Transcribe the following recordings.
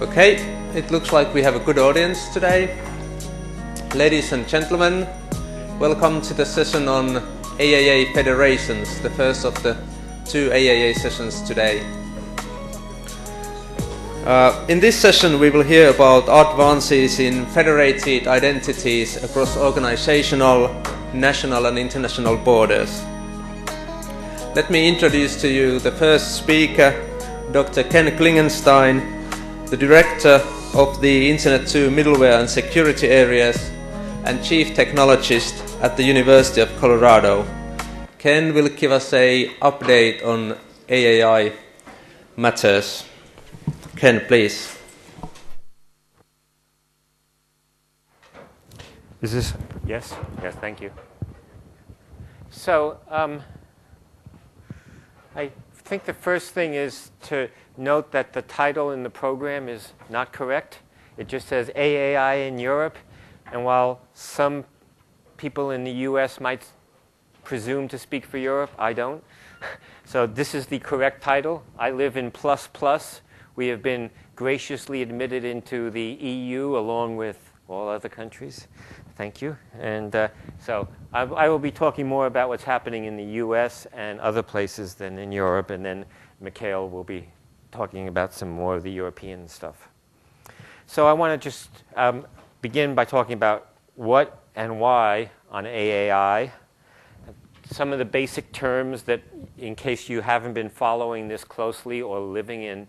Okay, it looks like we have a good audience today. Ladies and gentlemen, welcome to the session on AAA federations, the first of the two AAA sessions today. In this session we will hear about advances in federated identities across organizational, national and international borders. Let me introduce to you the first speaker, Dr. Ken Klingenstein, the Director of the Internet 2 Middleware and Security Areas and Chief Technologist at the University of Colorado. Ken will give us an update on AAI matters. Ken, please. Is this? Yes, thank you. So, I think the first thing is to note that the title in the program is not correct. It just says AAI in Europe, and while some people in the US might presume to speak for Europe, I don't. So this is the correct title. I live in ++. We have been graciously admitted into the EU along with all other countries. Thank you. And so I will be talking more about what's happening in the US and other places than in Europe, and then Mikhail will be talking about some more of the European stuff. So I want to just begin by talking about what and why on AAI. Some of the basic terms that, in case you haven't been following this closely or living in,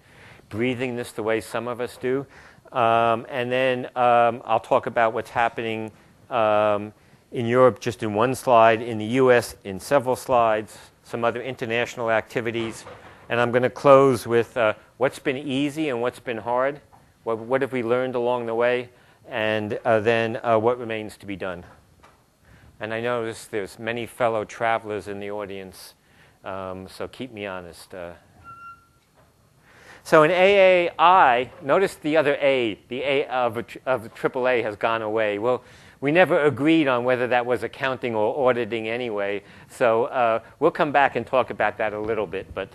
breathing this the way some of us do. And then I'll talk about what's happening in Europe just in one slide, in the US in several slides, some other international activities. And I'm going to close with what's been easy and what's been hard, what have we learned along the way, and then what remains to be done. And I notice there's many fellow travelers in the audience, so keep me honest. So in AAI, notice the other A, the A of AAA has gone away. Well, we never agreed on whether that was accounting or auditing anyway, so we'll come back and talk about that a little bit. But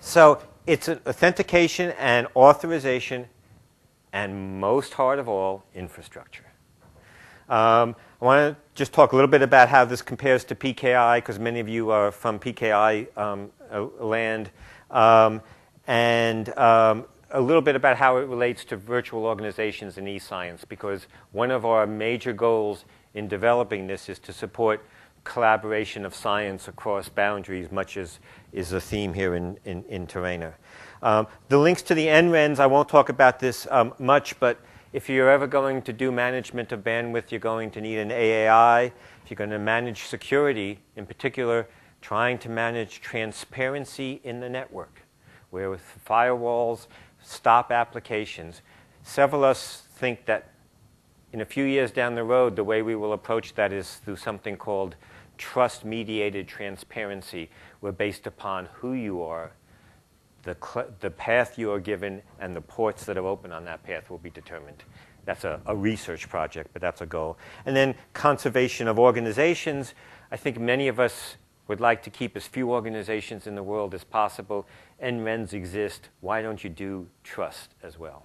so it's an authentication and authorization, and most hard of all, infrastructure. I want to just talk a little bit about how this compares to PKI, because many of you are from PKI land, and a little bit about how it relates to virtual organizations and e-science, because one of our major goals in developing this is to support collaboration of science across boundaries, much as is the theme here in Terrainer. The links to the NRENs, I won't talk about this much, but if you're ever going to do management of bandwidth, you're going to need an AAI. If you're going to manage security, in particular, trying to manage transparency in the network, where with firewalls, stop applications. Several of us think that in a few years down the road, the way we will approach that is through something called trust-mediated transparency, where based upon who you are, the path you are given and the ports that are open on that path will be determined. That's a research project, but that's a goal. And then conservation of organizations. I think many of us would like to keep as few organizations in the world as possible. NRENs exist. Why don't you do trust as well?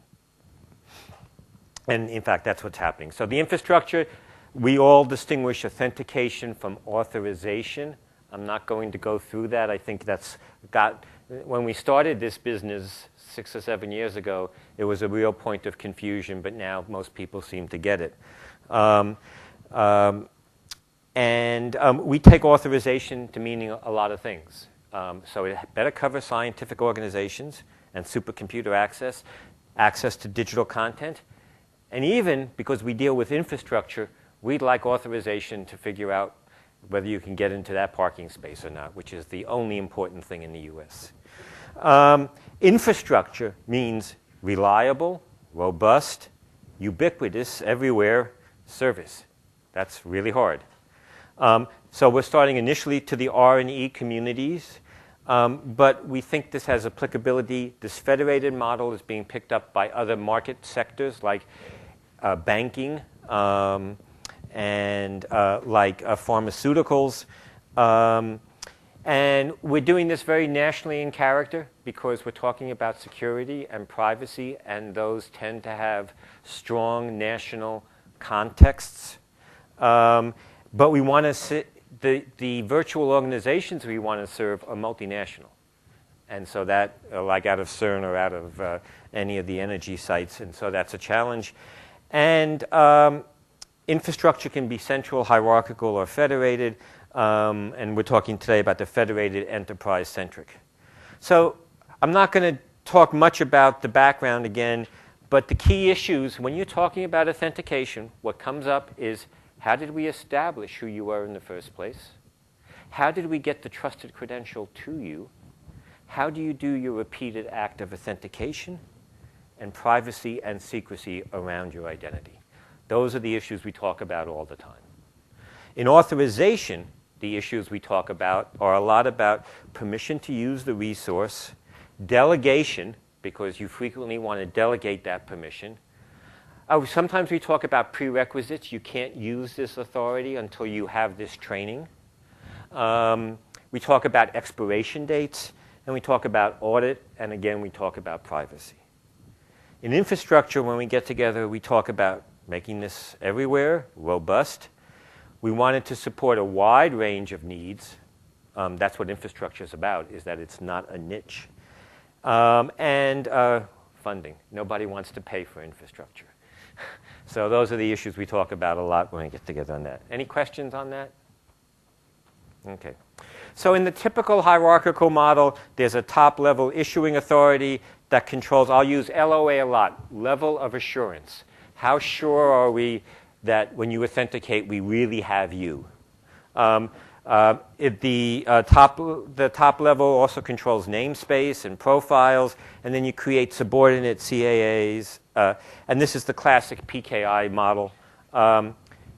And in fact, that's what's happening. So the infrastructure, we all distinguish authentication from authorization. I'm not going to go through that. I think that's got, when we started this business 6 or 7 years ago, it was a real point of confusion, but now most people seem to get it. We take authorization to meaning a lot of things. So it better cover scientific organizations and supercomputer access, access to digital content. And even because we deal with infrastructure, we'd like authorization to figure out whether you can get into that parking space or not, which is the only important thing in the US. Infrastructure means reliable, robust, ubiquitous, everywhere service. That's really hard. So we're starting initially to the R&E communities, but we think this has applicability. This federated model is being picked up by other market sectors like banking and like pharmaceuticals. And we're doing this very nationally in character because we're talking about security and privacy, and those tend to have strong national contexts. But we want to the virtual organizations we want to serve are multinational. And so that, like out of CERN or out of any of the energy sites, and so that's a challenge. And infrastructure can be central, hierarchical, or federated. And we're talking today about the federated enterprise-centric. So I'm not going to talk much about the background again, but the key issues, when you're talking about authentication, what comes up is, how did we establish who you are in the first place? How did we get the trusted credential to you? How do you do your repeated act of authentication? And privacy and secrecy around your identity. Those are the issues we talk about all the time. In authorization, the issues we talk about are a lot about permission to use the resource, delegation, because you frequently want to delegate that permission. Sometimes we talk about prerequisites. You can't use this authority until you have this training. We talk about expiration dates, and we talk about audit, and again, we talk about privacy. In infrastructure, when we get together, we talk about making this everywhere, robust. We wanted to support a wide range of needs. That's what infrastructure is about, is that it's not a niche. And funding. Nobody wants to pay for infrastructure. So those are the issues we talk about a lot when we get together on that. Any questions on that? Okay. So in the typical hierarchical model, there's a top-level issuing authority that controls, I'll use LOA a lot, level of assurance. How sure are we that when you authenticate, we really have you? The top level also controls namespace and profiles, and then you create subordinate CAAs. And this is the classic PKI model.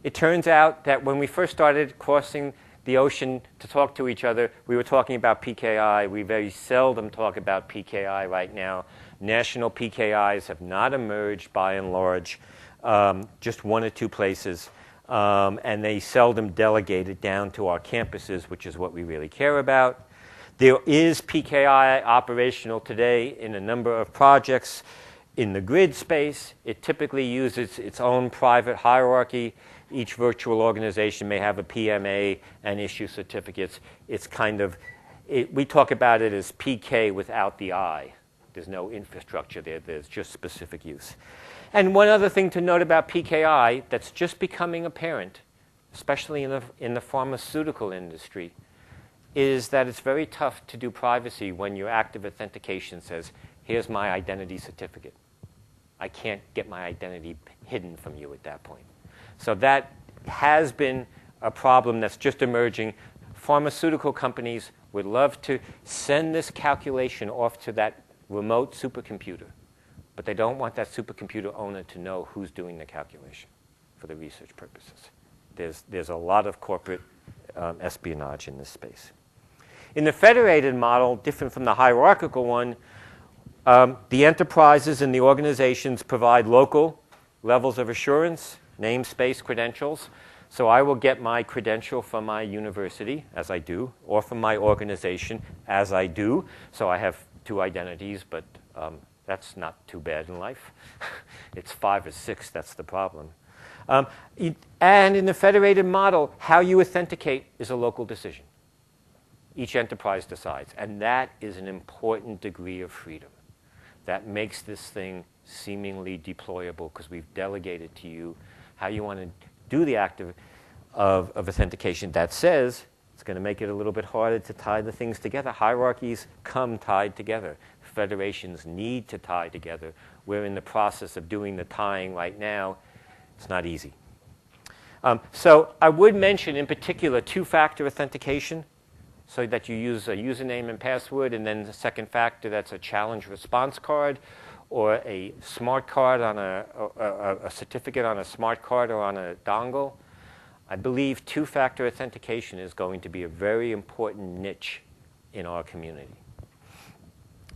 It turns out that when we first started crossing the ocean to talk to each other, we were talking about PKI. We very seldom talk about PKI right now. National PKIs have not emerged by and large, just one or two places. And they seldom delegate it down to our campuses, which is what we really care about. There is PKI operational today in a number of projects. In the grid space, it typically uses its own private hierarchy. Each virtual organization may have a PMA and issue certificates. It's kind of, we talk about it as PK without the I. There's no infrastructure there. There's just specific use. And one other thing to note about PKI that's just becoming apparent, especially in the pharmaceutical industry, is that it's very tough to do privacy when your active authentication says, here's my identity certificate. I can't get my identity hidden from you at that point. So that has been a problem that's just emerging. Pharmaceutical companies would love to send this calculation off to that remote supercomputer, but they don't want that supercomputer owner to know who's doing the calculation for the research purposes. There's a lot of corporate espionage in this space. In the federated model, different from the hierarchical one, the enterprises and the organizations provide local levels of assurance, namespace credentials. So I will get my credential from my university, as I do, or from my organization, as I do. So I have two identities, but that's not too bad in life. It's 5 or 6, that's the problem. And in the federated model, how you authenticate is a local decision. Each enterprise decides, and that is an important degree of freedom. That makes this thing seemingly deployable because we've delegated to you how you want to do the act of authentication. That says it's going to make it a little bit harder to tie the things together. Hierarchies come tied together. Federations need to tie together. We're in the process of doing the tying right now. It's not easy. So I would mention in particular two-factor authentication, so that you use a username and password, and then the second factor, that's a challenge response card or a smart card on a certificate on a smart card or on a dongle. I believe two-factor authentication is going to be a very important niche in our community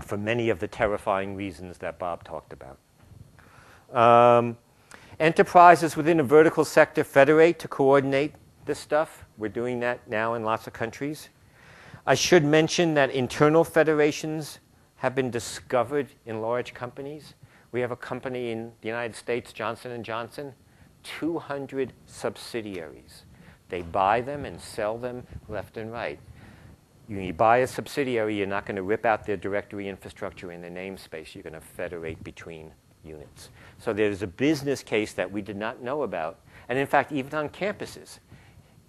for many of the terrifying reasons that Bob talked about. Enterprises within a vertical sector federate to coordinate this stuff. We're doing that now in lots of countries. I should mention that internal federations have been discovered in large companies. We have a company in the United States, Johnson & Johnson, 200 subsidiaries. They buy them and sell them left and right. When you buy a subsidiary, you're not going to rip out their directory infrastructure in their namespace. You're going to federate between units. So there's a business case that we did not know about. And in fact, even on campuses,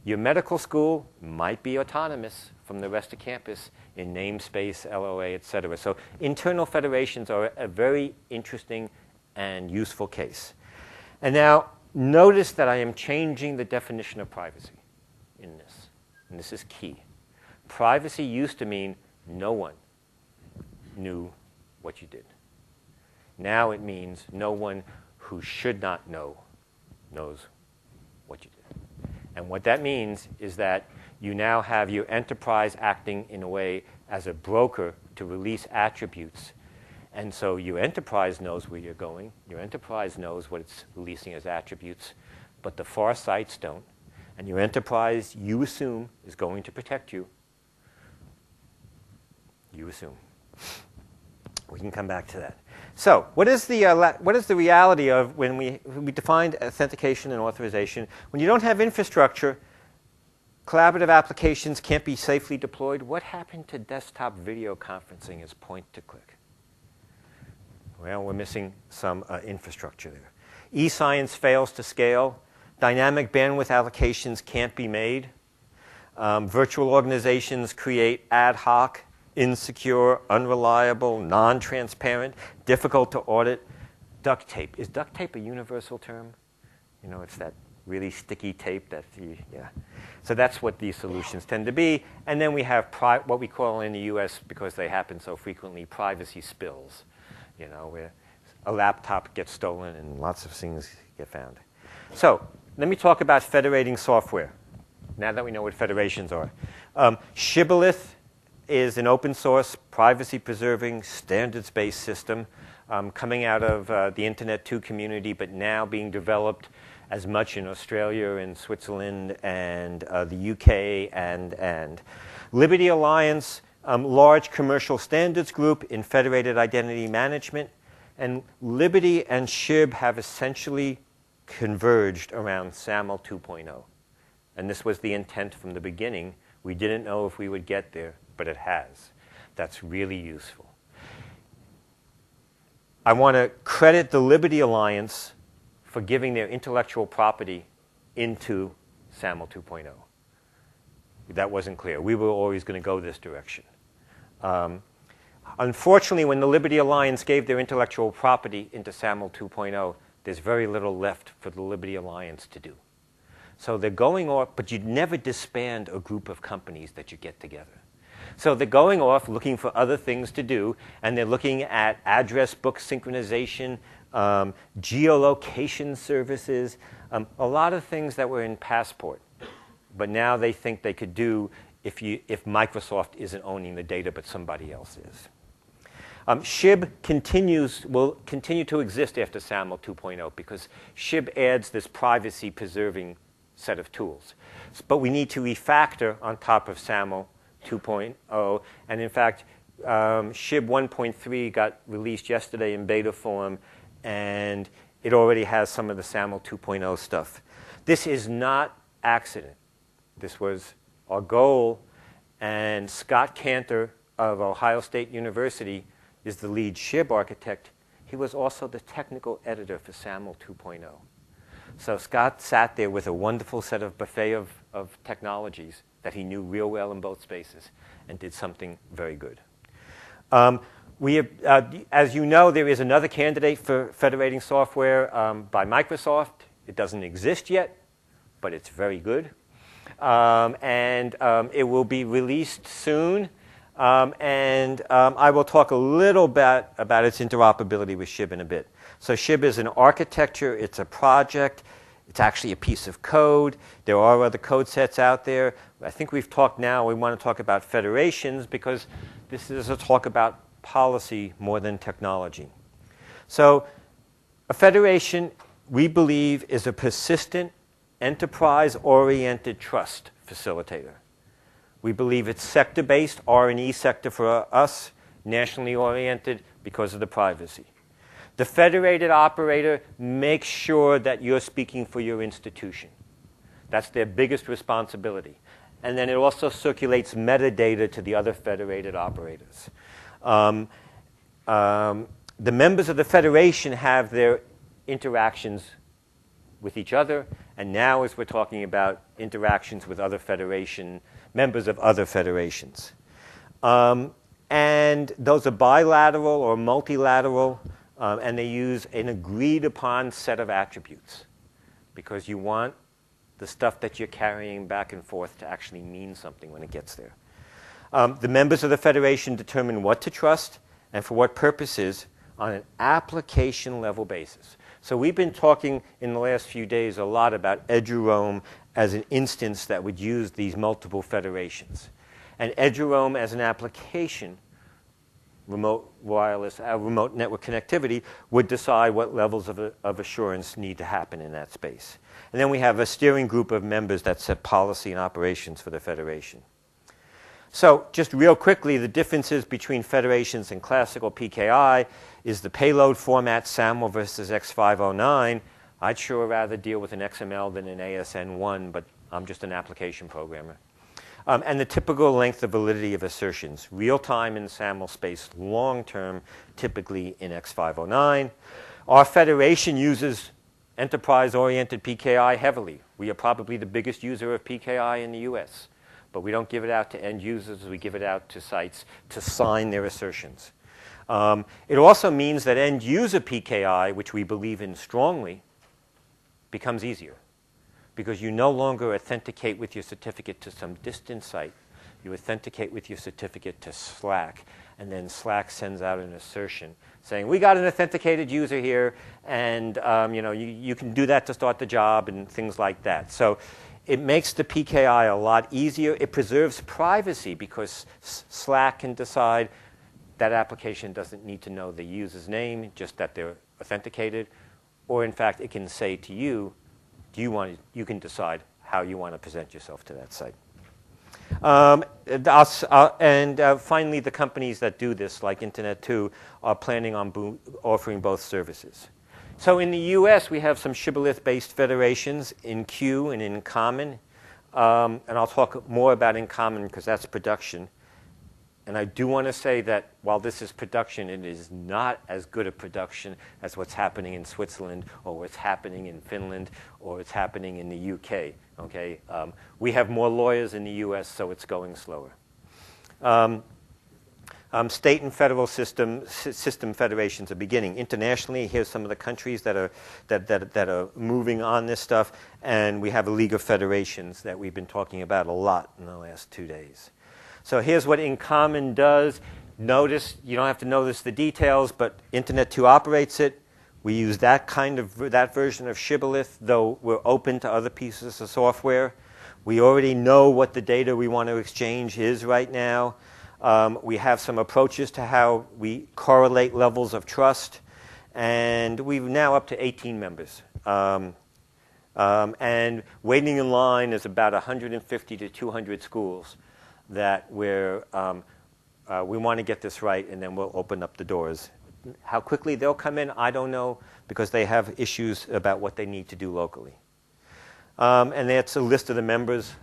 your medical school might be autonomous from the rest of campus in namespace, LOA, et cetera. So internal federations are a very interesting and useful case. And now, notice that I am changing the definition of privacy in this. And this is key. Privacy used to mean no one knew what you did. Now it means no one who should not know knows what you did. And what that means is that you now have your enterprise acting in a way as a broker to release attributes. And so your enterprise knows where you're going. Your enterprise knows what it's releasing as attributes, but the far sites don't. And your enterprise, you assume, is going to protect you. You assume. We can come back to that. So what is the reality of when we defined authentication and authorization? When you don't have infrastructure, collaborative applications can't be safely deployed. What happened to desktop video conferencing as point-to-click? Well, we're missing some infrastructure there. E-science fails to scale. Dynamic bandwidth allocations can't be made. Virtual organizations create ad hoc, insecure, unreliable, non-transparent, difficult to audit. Duct tape. Is duct tape a universal term? You know, it's that really sticky tape that yeah. So that's what these solutions tend to be. And then we have what we call in the US, because they happen so frequently, privacy spills. You know, where a laptop gets stolen and lots of things get found. So let me talk about federating software, now that we know what federations are. Shibboleth is an open source, privacy-preserving, standards-based system coming out of the Internet 2 community, but now being developed as much in Australia and Switzerland and the UK and Liberty Alliance, large commercial standards group in federated identity management. And Liberty and SHIB have essentially converged around SAML 2.0. And this was the intent from the beginning. We didn't know if we would get there, but it has. That's really useful. I want to credit the Liberty Alliance for giving their intellectual property into SAML 2.0. That wasn't clear. We were always going to go this direction. Unfortunately, when the Liberty Alliance gave their intellectual property into SAML 2.0, there's very little left for the Liberty Alliance to do. So they're going off, but you'd never disband a group of companies that you get together. So they're going off looking for other things to do, and they're looking at address book synchronization, geolocation services, a lot of things that were in Passport. But now they think they could do if Microsoft isn't owning the data, but somebody else is. SHIB will continue to exist after SAML 2.0 because SHIB adds this privacy-preserving set of tools. But we need to refactor on top of SAML 2.0. And in fact, SHIB 1.3 got released yesterday in beta form, and it already has some of the SAML 2.0 stuff. This is not accident. This was our goal, and Scott Cantor of Ohio State University is the lead SHIB architect. He was also the technical editor for SAML 2.0. So Scott sat there with a wonderful set of buffet of technologies that he knew real well in both spaces and did something very good. As you know, there is another candidate for federating software by Microsoft. It doesn't exist yet, but it's very good. It will be released soon. I will talk a little bit about its interoperability with SHIB in a bit. So SHIB is an architecture. It's a project. It's actually a piece of code. There are other code sets out there. I think we've talked now. We want to talk about federations because this is a talk about policy more than technology. So a federation, we believe, is a persistent, enterprise-oriented trust facilitator. We believe it's sector-based, R&E sector for us, nationally oriented because of the privacy. The federated operator makes sure that you're speaking for your institution. That's their biggest responsibility. And then it also circulates metadata to the other federated operators. The members of the federation have their interactions with each other, and now as we're talking about interactions with other members of other federations. And those are bilateral or multilateral, and they use an agreed upon set of attributes because you want the stuff that you're carrying back and forth to actually mean something when it gets there. The members of the federation determine what to trust and for what purposes on an application level basis. So we've been talking in the last few days a lot about eduroam as an instance that would use these multiple federations. And eduroam as an application, remote wireless, remote network connectivity, would decide what levels of assurance need to happen in that space. And then we have a steering group of members that set policy and operations for the federation. So just real quickly, the differences between federations and classical PKI is the payload format SAML versus X509. I'd sure rather deal with an XML than an ASN1, but I'm just an application programmer. And the typical length of validity of assertions, real-time in SAML space, long-term, typically in X509. Our federation uses enterprise-oriented PKI heavily. We are probably the biggest user of PKI in the US. But we don't give it out to end users. We give it out to sites to sign their assertions. It also means that end user PKI, which we believe in strongly, becomes easier because you no longer authenticate with your certificate to some distant site. You authenticate with your certificate to Slack, and then Slack sends out an assertion saying, we got an authenticated user here, and you can do that to start the job and things like that. So it makes the PKI a lot easier. It preserves privacy because Slack can decide that application doesn't need to know the user's name, just that they're authenticated. Or in fact, it can say to you, you can decide how you want to present yourself to that site. Finally, the companies that do this, like Internet2, are planning on offering both services. So in the US, we have some Shibboleth-based federations in Q and InCommon. And I'll talk more about InCommon because that's production. And I do want to say that while this is production, it is not as good a production as what's happening in Switzerland or what's happening in Finland or what's happening in the UK. Okay? We have more lawyers in the US, so it's going slower. State and federal system federations are beginning. Internationally, here's some of the countries that are moving on this stuff, and we have a League of Federations that we've been talking about a lot in the last 2 days. So here's what InCommon does. Notice, you don't have to notice the details, but Internet2 operates it. We use that version of Shibboleth, though we're open to other pieces of software. We already know what the data we want to exchange is right now. We have some approaches to how we correlate levels of trust, and we're now up to 18 members. And waiting in line is about 150 to 200 schools that we want to get this right, and then we'll open up the doors. How quickly they'll come in, I don't know, because they have issues about what they need to do locally. And that's a list of the members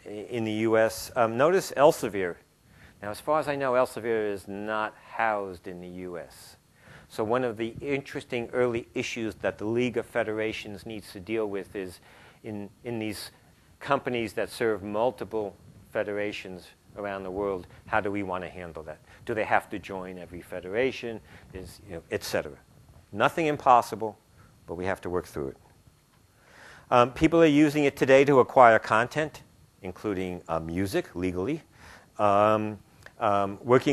in the US. Notice Elsevier. Now, as far as I know, Elsevier is not housed in the US. So one of the interesting early issues that the League of Federations needs to deal with is in these companies that serve multiple federations around the world, how do we want to handle that? Do they have to join every federation, et cetera? Nothing impossible, but we have to work through it. People are using it today to acquire content, including music, legally, working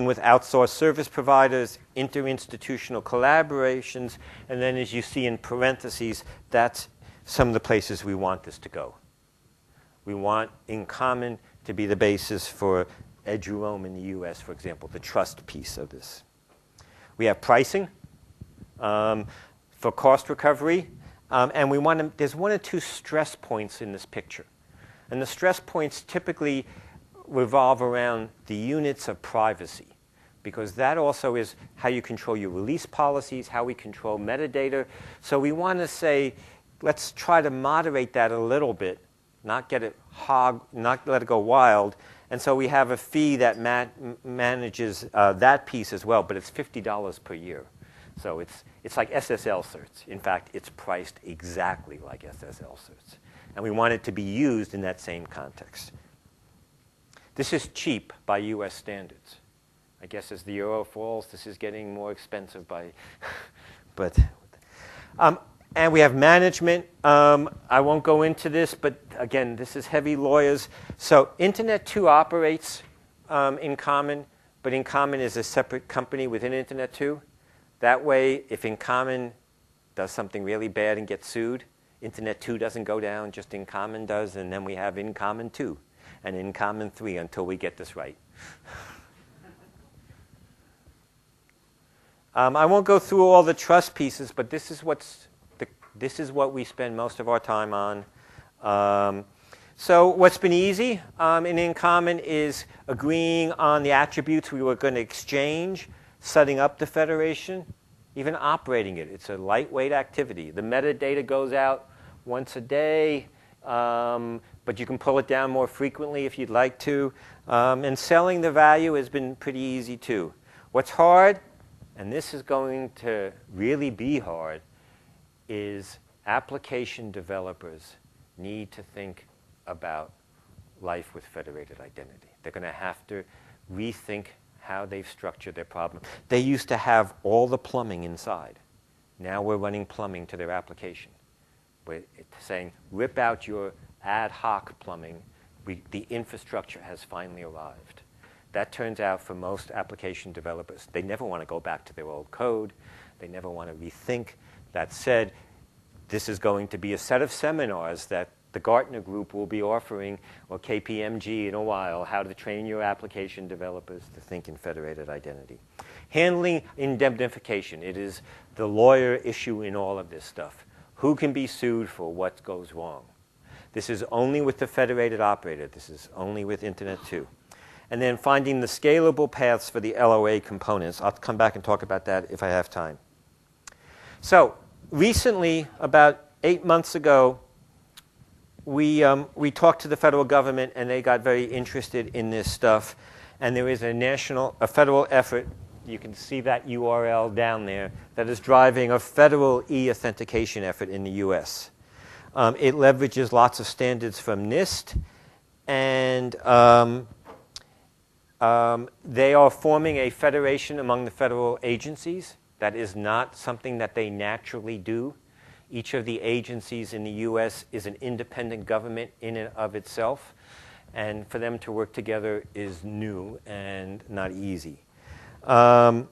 with outsourced service providers, interinstitutional collaborations, and then as you see in parentheses, that's some of the places we want this to go. We want InCommon to be the basis for eduroam in the US, for example, the trust piece of this. We have pricing for cost recovery, and we want to, there's one or two stress points in this picture. And the stress points typically revolve around the units of privacy, because that also is how you control your release policies, how we control metadata. So we want to say, let's try to moderate that a little bit, not let it go wild. And so we have a fee that manages that piece as well, but it's $50 per year. So it's like SSL certs. In fact, it's priced exactly like SSL certs. And we want it to be used in that same context. This is cheap by US standards. I guess as the euro falls, this is getting more expensive by, and we have management. I won't go into this, but again, this is heavy lawyers. So Internet 2 operates InCommon, but InCommon is a separate company within Internet 2. That way, if InCommon does something really bad and gets sued, Internet 2 doesn't go down, just InCommon does, and then we have InCommon 2 and InCommon 3 until we get this right. I won't go through all the trust pieces, but this is what we spend most of our time on. So what's been easy in InCommon is agreeing on the attributes we were going to exchange, setting up the federation, even operating it. It's a lightweight activity. The metadata goes out once a day, but you can pull it down more frequently if you'd like to. And selling the value has been pretty easy too. What's hard, and this is going to really be hard, is application developers need to think about life with federated identity. They're going to have to rethink how they've structured their problem. They used to have all the plumbing inside. Now we're running plumbing to their application. We're saying, rip out your ad hoc plumbing. The infrastructure has finally arrived. That turns out for most application developers, they never want to go back to their old code. They never want to rethink. That said, this is going to be a set of seminars that the Gartner Group will be offering, or KPMG in a while, how to train your application developers to think in federated identity. Handling indemnification. It is the lawyer issue in all of this stuff. Who can be sued for what goes wrong? This is only with the federated operator. This is only with Internet 2. And then finding the scalable paths for the LOA components. I'll come back and talk about that if I have time. So recently, about 8 months ago, we talked to the federal government, and they got very interested in this stuff. And there is a federal effort, you can see that URL down there, that is driving a federal e-authentication effort in the US. It leverages lots of standards from NIST, and they are forming a federation among the federal agencies. That is not something that they naturally do. Each of the agencies in the US is an independent government in and of itself, and for them to work together is new and not easy. And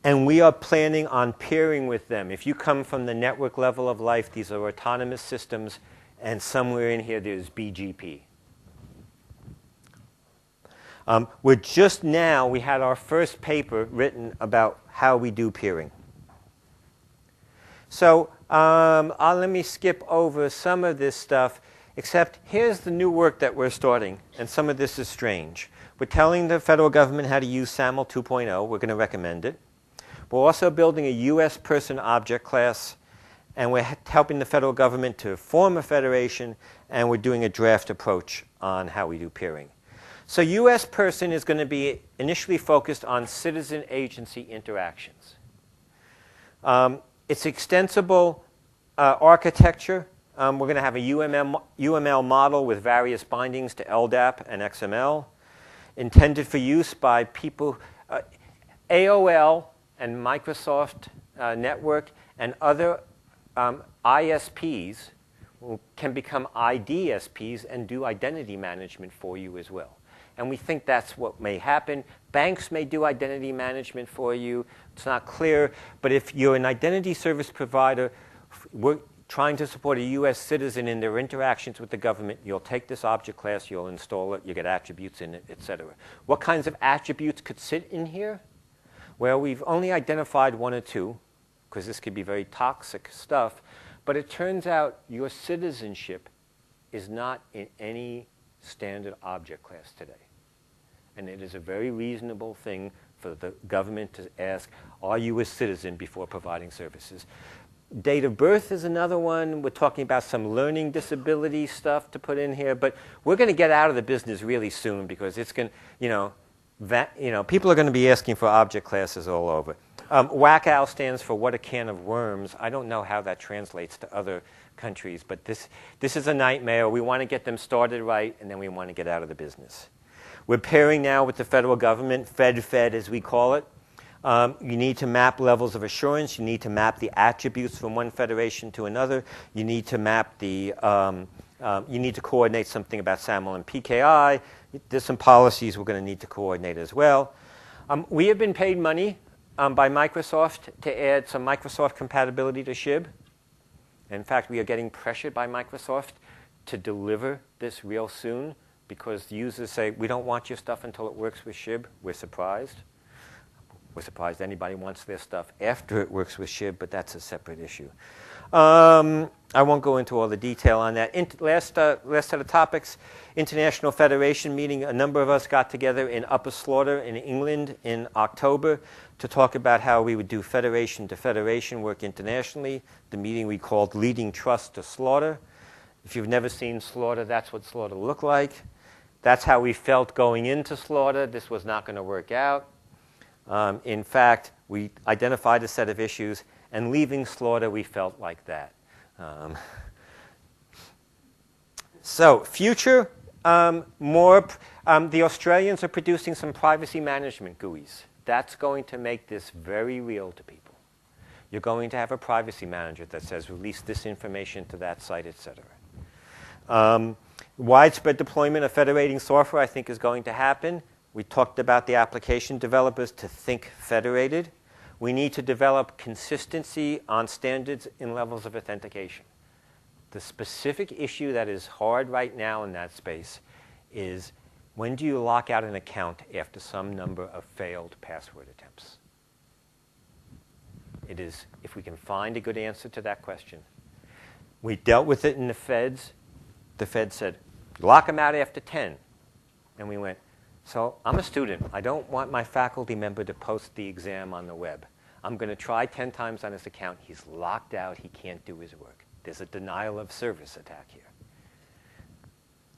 we are planning on peering with them. If you come from the network level of life, these are autonomous systems, and somewhere in here there's BGP. We had our first paper written about how we do peering. So let me skip over some of this stuff, except here's the new work that we're starting, and some of this is strange. We're telling the federal government how to use SAML 2.0. We're going to recommend it. We're also building a US person object class, and we're helping the federal government to form a federation, and we're doing a draft approach on how we do peering. So US person is going to be initially focused on citizen-agency interactions. It's extensible architecture. We're going to have a UML model with various bindings to LDAP and XML, intended for use by people. AOL and Microsoft Network and other ISPs can become IDSPs and do identity management for you as well. And we think that's what may happen. Banks may do identity management for you. It's not clear. But if you're an identity service provider, we're trying to support a US citizen in their interactions with the government, you'll take this object class, you'll install it, you get attributes in it, etc. What kinds of attributes could sit in here? Well, we've only identified one or two, because this could be very toxic stuff. But it turns out your citizenship is not in any standard object class today. And it is a very reasonable thing for the government to ask, are you a citizen before providing services? Date of birth is another one. We're talking about some learning disability stuff to put in here, but we're going to get out of the business really soon because it's going to, people are going to be asking for object classes all over. WACOW stands for what a can of worms. I don't know how that translates to other countries, but this is a nightmare. We want to get them started right, and then we want to get out of the business. We're pairing now with the federal government, Fed as we call it. You need to map levels of assurance. You need to map the attributes from one federation to another. You need to map the, you need to coordinate something about SAML and PKI. There's some policies we're going to need to coordinate as well. We have been paid money by Microsoft to add some Microsoft compatibility to SHIB. In fact, we are getting pressured by Microsoft to deliver this real soon because the users say, we don't want your stuff until it works with SHIB. We're surprised. We're surprised anybody wants their stuff after it works with SHIB, but that's a separate issue. I won't go into all the detail on that. Last set of topics, International Federation meeting. A number of us got together in Upper Slaughter in England in October to talk about how we would do federation to federation work internationally. The meeting we called Leading Trust to Slaughter. If you've never seen Slaughter, that's what Slaughter looked like. That's how we felt going into Slaughter. This was not going to work out. In fact, we identified a set of issues, and leaving Slaughter, we felt like that. So, future, the Australians are producing some privacy management GUIs. That's going to make this very real to people. You're going to have a privacy manager that says, release this information to that site, etc. Widespread deployment of federating software, I think, is going to happen. We talked about the application developers to think federated. We need to develop consistency on standards in levels of authentication. The specific issue that is hard right now in that space is when do you lock out an account after some number of failed password attempts? It is, if we can find a good answer to that question. We dealt with it in the feds. The Fed said, lock them out after 10. And we went, so I'm a student. I don't want my faculty member to post the exam on the web. I'm going to try 10 times on his account. He's locked out. He can't do his work. There's a denial of service attack here.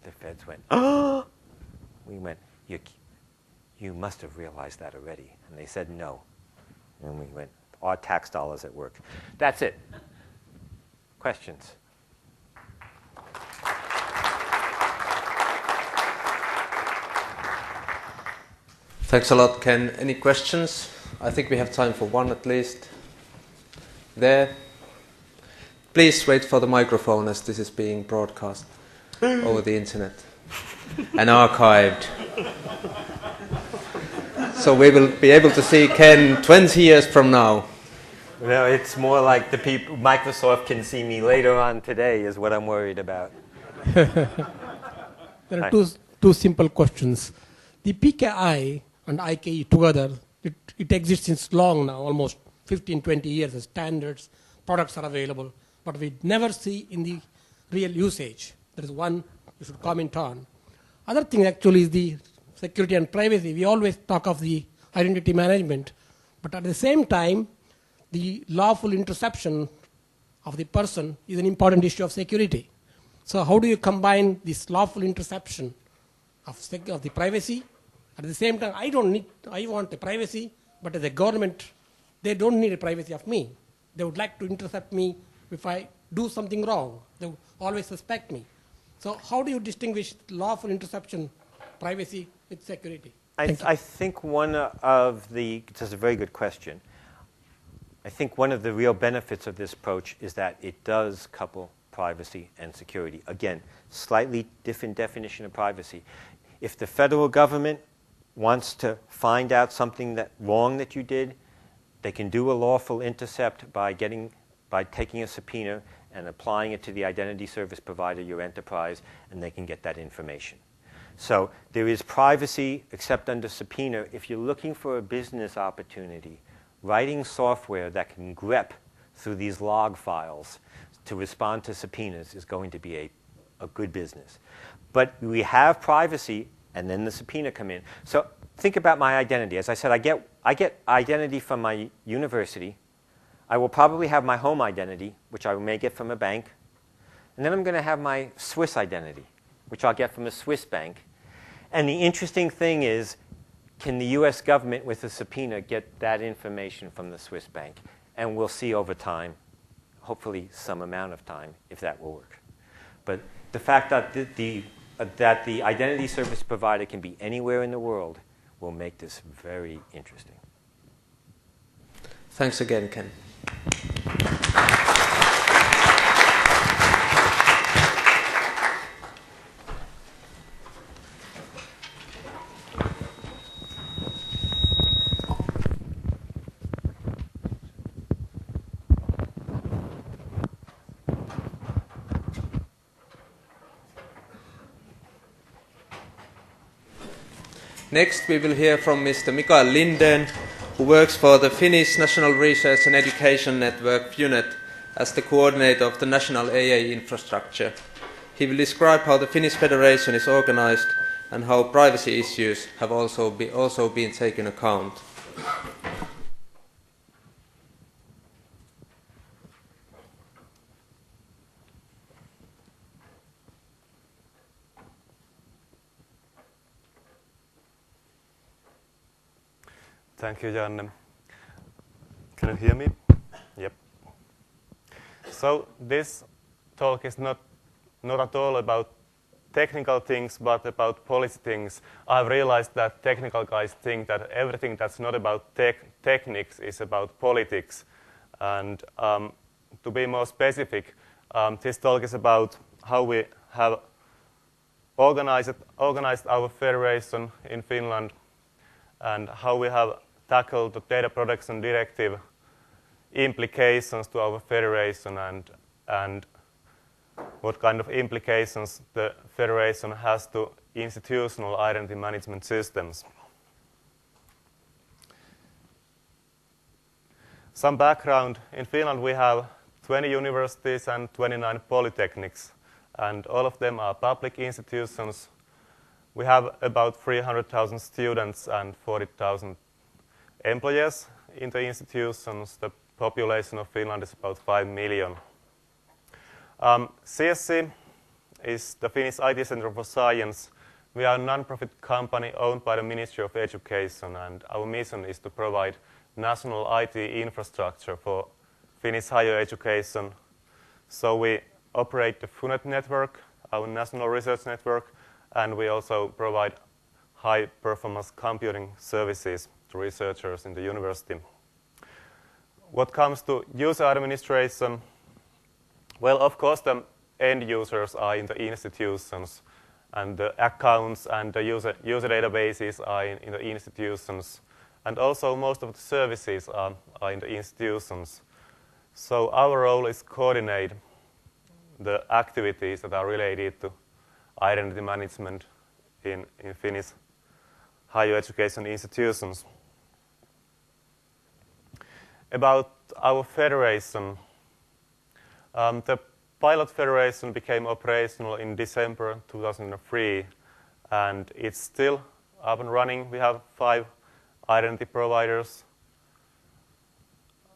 The feds went, oh! We went, you must have realized that already. And they said no. And we went, our tax dollars at work. That's it. Questions? Thanks a lot, Ken. Any questions? I think we have time for one at least. There. Please wait for the microphone as this is being broadcast over the internet and archived. So we will be able to see Ken 20 years from now. No, it's more like the people, Microsoft can see me later on today is what I'm worried about. There are two simple questions. The PKI and IKE together, it exists since long now, almost 15, 20 years as standards, products are available, but we never see in the real usage. There is one you should comment on. Other thing actually is the security and privacy. We always talk of the identity management, but at the same time, the lawful interception of the person is an important issue of security. So how do you combine this lawful interception of the privacy? At the same time, I want the privacy, but as a government, they don't need a privacy of me. They would like to intercept me if I do something wrong. They would always suspect me. So how do you distinguish lawful interception, privacy with security? I think one of this is a very good question. I think one of the real benefits of this approach is that it does couple privacy and security. Again, slightly different definition of privacy. If the federal government wants to find out something wrong that you did, they can do a lawful intercept by taking a subpoena and applying it to the identity service provider, your enterprise, and they can get that information. So there is privacy except under subpoena. If you're looking for a business opportunity, writing software that can grep through these log files to respond to subpoenas is going to be a a good business. But we have privacy, and then the subpoena come in. So think about my identity. As I said, I get identity from my university. I will probably have my home identity, which I may get from a bank. And then I'm going to have my Swiss identity, which I'll get from a Swiss bank. And the interesting thing is, can the US government with a subpoena get that information from the Swiss bank? And we'll see over time, hopefully some amount of time, if that will work. But the fact that the identity service provider can be anywhere in the world will make this very interesting. Thanks again, Ken. Next, we will hear from Mr. Mikael Lindén, who works for the Finnish National Research and Education Network, FUNET, as the coordinator of the national AA infrastructure. He will describe how the Finnish Federation is organized and how privacy issues have also been taken account. Thank you, Janne. Can you hear me? Yep. So this talk is not at all about technical things, but about policy things. I've realized that technical guys think that everything that's not about techniques is about politics. And to be more specific, this talk is about how we have organized our federation in Finland and how we have tackled the data protection directive implications to our federation and what kind of implications the federation has to institutional identity management systems. Some background. In Finland we have 20 universities and 29 polytechnics, and all of them are public institutions. We have about 300,000 students and 40,000 employees in the institutions. The population of Finland is about 5 million. CSC is the Finnish IT Center for Science. We are a non-profit company owned by the Ministry of Education, and our mission is to provide national IT infrastructure for Finnish higher education. So we operate the FUNET network, our national research network, and we also provide high-performance computing services to researchers in the university. What comes to user administration, well, of course, the end users are in the institutions, and the accounts and the user databases are in the institutions, and also most of the services are in the institutions. So our role is coordinate the activities that are related to identity management in Finnish higher education institutions. About our federation, the pilot federation became operational in December 2003, and it's still up and running. We have 5 identity providers.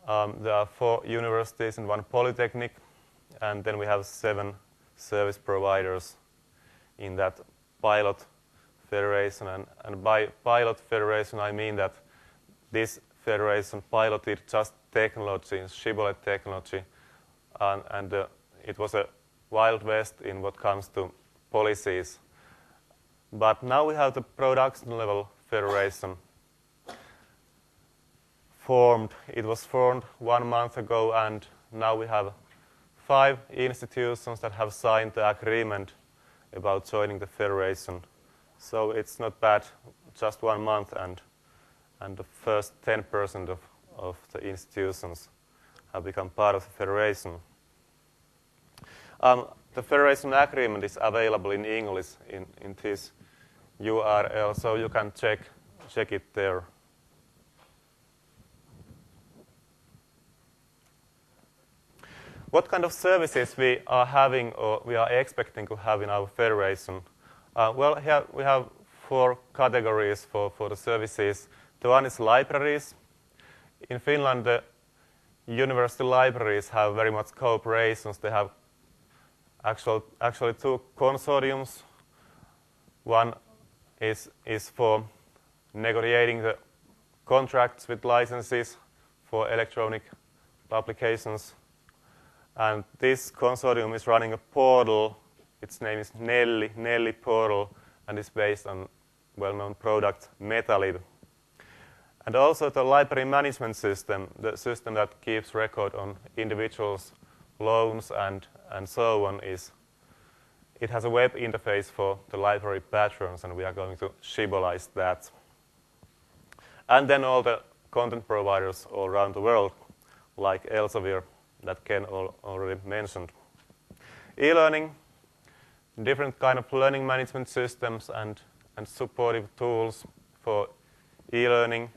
There are 4 universities and 1 polytechnic, and then we have 7 service providers in that pilot federation. And by pilot federation, I mean that this federation piloted just technology, Shibboleth technology, and it was a wild west in what comes to policies. But now we have the production level federation formed. It was formed 1 month ago, and now we have 5 institutions that have signed the agreement about joining the federation. So it's not bad, just 1 month, and the first 10% of the institutions have become part of the federation. The federation agreement is available in English in this URL, so you can check it there. What kind of services we are having or we are expecting to have in our federation? Well, here we have 4 categories for the services. The one is libraries. In Finland, the university libraries have very much cooperations. They have actually 2 consortiums. One is for negotiating the contracts with licenses for electronic publications. And this consortium is running a portal. Its name is Nelli portal, and is based on well-known product Metalib. And also the library management system, the system that keeps record on individuals' loans and so on, it has a web interface for the library patrons, and we are going to Shibboleth that. And then all the content providers all around the world, like Elsevier, that Ken already mentioned. E-learning, different kind of learning management systems and supportive tools for e-learning.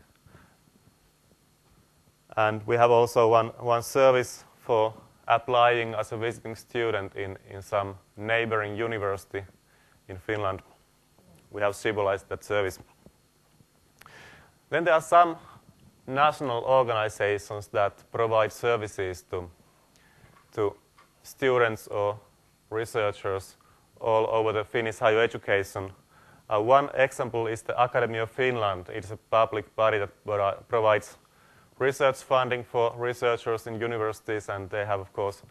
And we have also one service for applying as a visiting student in some neighboring university in Finland. We have Shibboleth that service. Then there are some national organizations that provide services to students or researchers all over the Finnish higher education. One example is the Academy of Finland. It's a public body that provides research funding for researchers in universities, and they have, of course,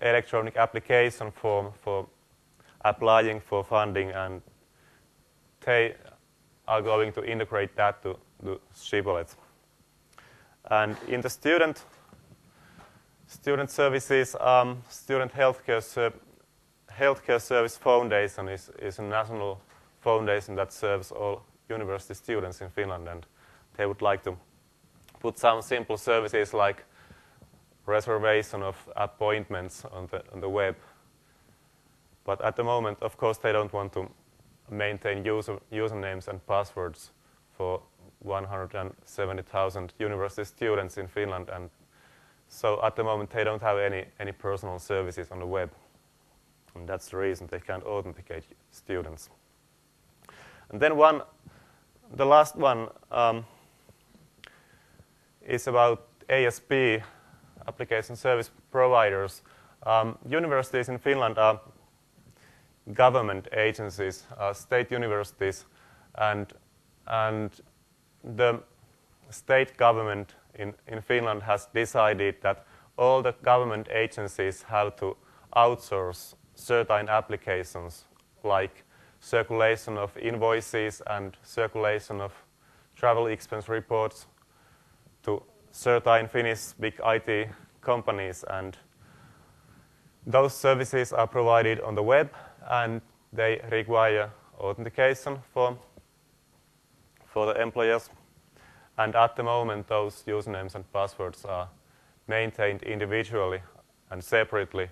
electronic application form for applying for funding, and they are going to integrate that to Shibboleth. And in the student services, Student Healthcare Service Foundation is a national foundation that serves all university students in Finland, and they would like to put some simple services like reservation of appointments on the web. But at the moment, of course, they don't want to maintain usernames and passwords for 170,000 university students in Finland, and so at the moment they don't have any personal services on the web, and that's the reason they can't authenticate students. And then the last one is about ASP, application service providers. Universities in Finland are government agencies, state universities, and the state government in Finland has decided that all the government agencies have to outsource certain applications, like circulation of invoices and circulation of travel expense reports, to certain Finnish big IT companies, and those services are provided on the web, and they require authentication for the employers. And at the moment, those usernames and passwords are maintained individually and separately,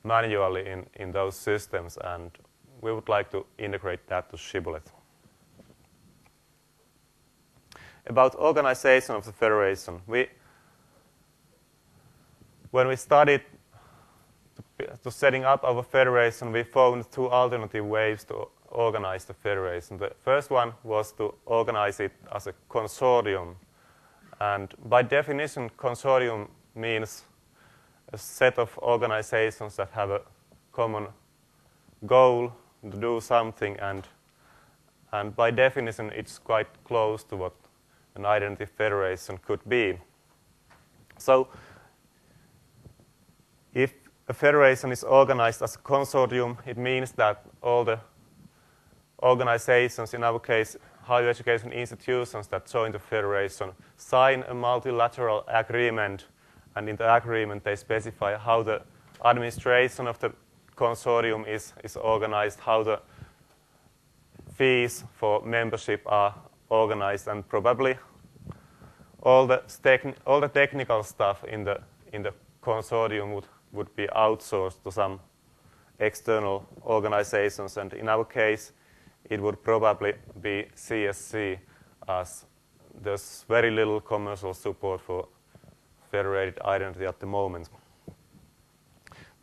manually in those systems, and we would like to integrate that to Shibboleth. About organization of the federation, when we started to setting up our federation, we found 2 alternative ways to organize the federation. The first one was to organize it as a consortium, and by definition, consortium means a set of organizations that have a common goal to do something, and by definition, it's quite close to what an identity federation could be. So if a federation is organized as a consortium, it means that all the organizations, in our case, higher education institutions that join the federation, sign a multilateral agreement, and in the agreement they specify how the administration of the consortium is organized, how the fees for membership are organized, and probably all the technical stuff in the consortium would be outsourced to some external organizations, and in our case it would probably be CSC, as there's very little commercial support for federated identity at the moment.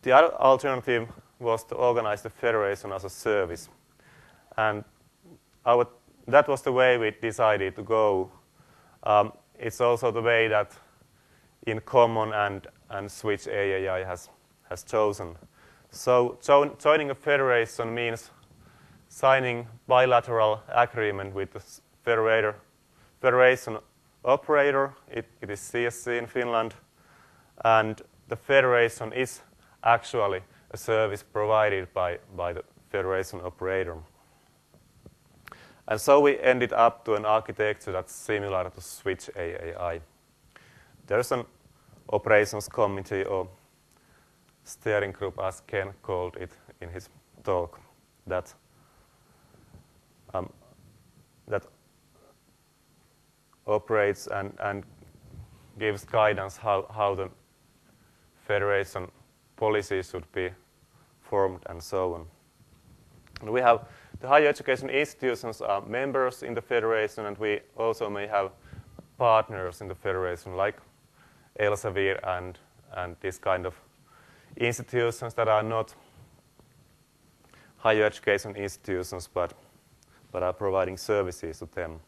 The other alternative was to organize the federation as a service. And that was the way we decided to go. It's also the way that InCommon and Switch AAI has chosen. So joining a federation means signing bilateral agreement with the federation operator. It is CSC in Finland, and the federation is actually a service provided by the federation operator. And so we ended up to an architecture that's similar to Switch AAI. There's an operations committee or steering group, as Ken called it in his talk, that operates and gives guidance how the federation policy should be formed and so on. And we have the higher education institutions are members in the federation, and we also may have partners in the federation like Elsevier and this kind of institutions that are not higher education institutions but are providing services to them.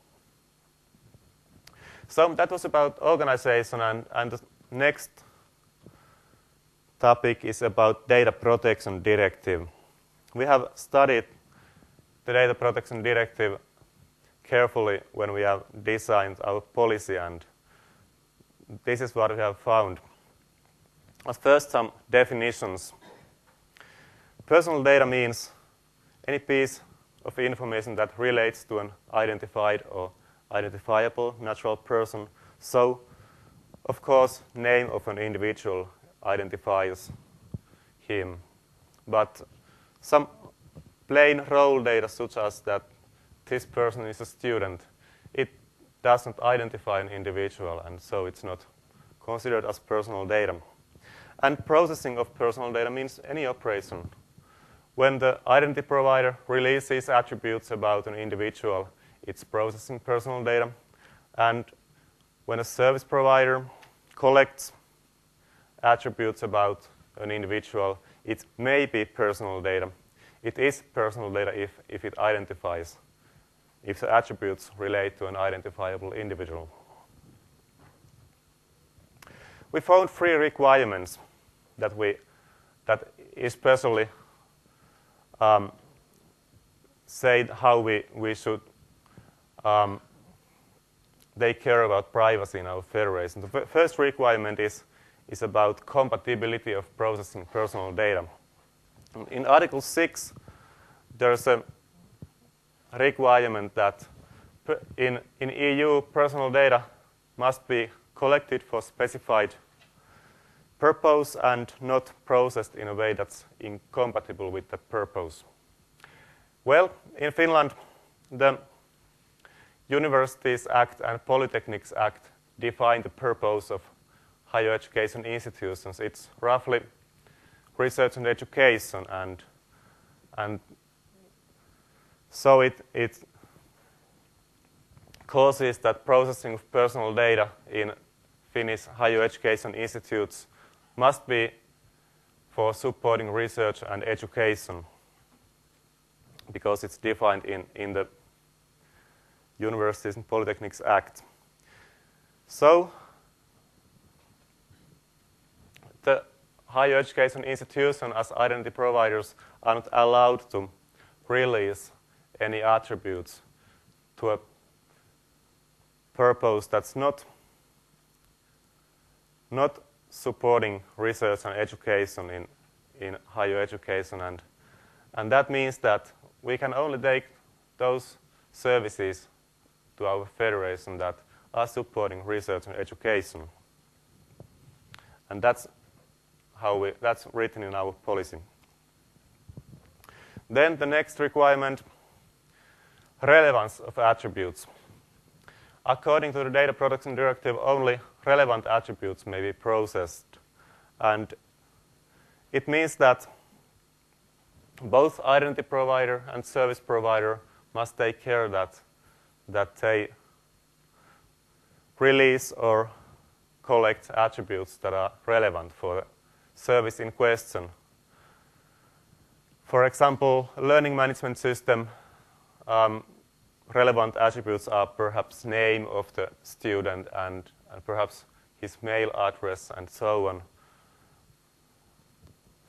So that was about organization, and the next topic is about data protection directive. We have studied the data protection directive carefully when we have designed our policy, and this is what we have found. At first, some definitions. Personal data means any piece of information that relates to an identified or identifiable natural person. So, of course, name of an individual identifies him. But some plain role data, such as that this person is a student, it doesn't identify an individual, and so it's not considered as personal data. And processing of personal data means any operation. When the identity provider releases attributes about an individual, it's processing personal data. And when a service provider collects attributes about an individual, it may be personal data. It is personal data if it identifies, if the attributes relate to an identifiable individual. We found 3 requirements that especially say how we should take care about privacy in our federation. The first requirement is about compatibility of processing personal data. In Article 6, there's a requirement that in EU, personal data must be collected for specified purpose and not processed in a way that's incompatible with that purpose. Well, in Finland, the Universities Act and Polytechnics Act define the purpose of higher education institutions. It's roughly research and education, and so it causes that processing of personal data in Finnish higher education institutes must be for supporting research and education, because it's defined in the Universities and Polytechnics Act. So the higher education institution as identity providers are not allowed to release any attributes to a purpose that's not supporting research and education in higher education, and that means that we can only take those services to our federation that are supporting research and education, and that's written in our policy. Then the next requirement, relevance of attributes. According to the Data Protection Directive, only relevant attributes may be processed. And it means that both identity provider and service provider must take care that they release or collect attributes that are relevant for the service in question For example, learning management system, relevant attributes are perhaps name of the student and perhaps his mail address and so on.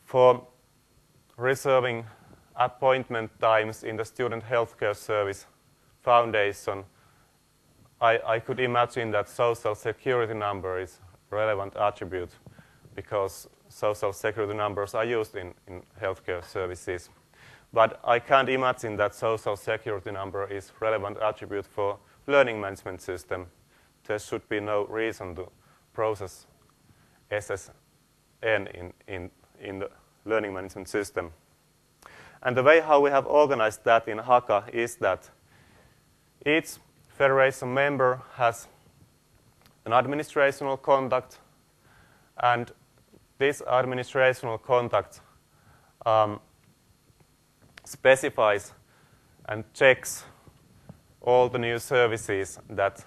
For reserving appointment times in the Student Healthcare Service Foundation, I could imagine that social security number is relevant attribute because social security numbers are used in healthcare services. But I can't imagine that social security number is relevant attribute for learning management system. There should be no reason to process SSN in the learning management system. And the way how we have organized that in Haka is that each federation member has an administrational contact, and this administrational contact specifies and checks all the new services that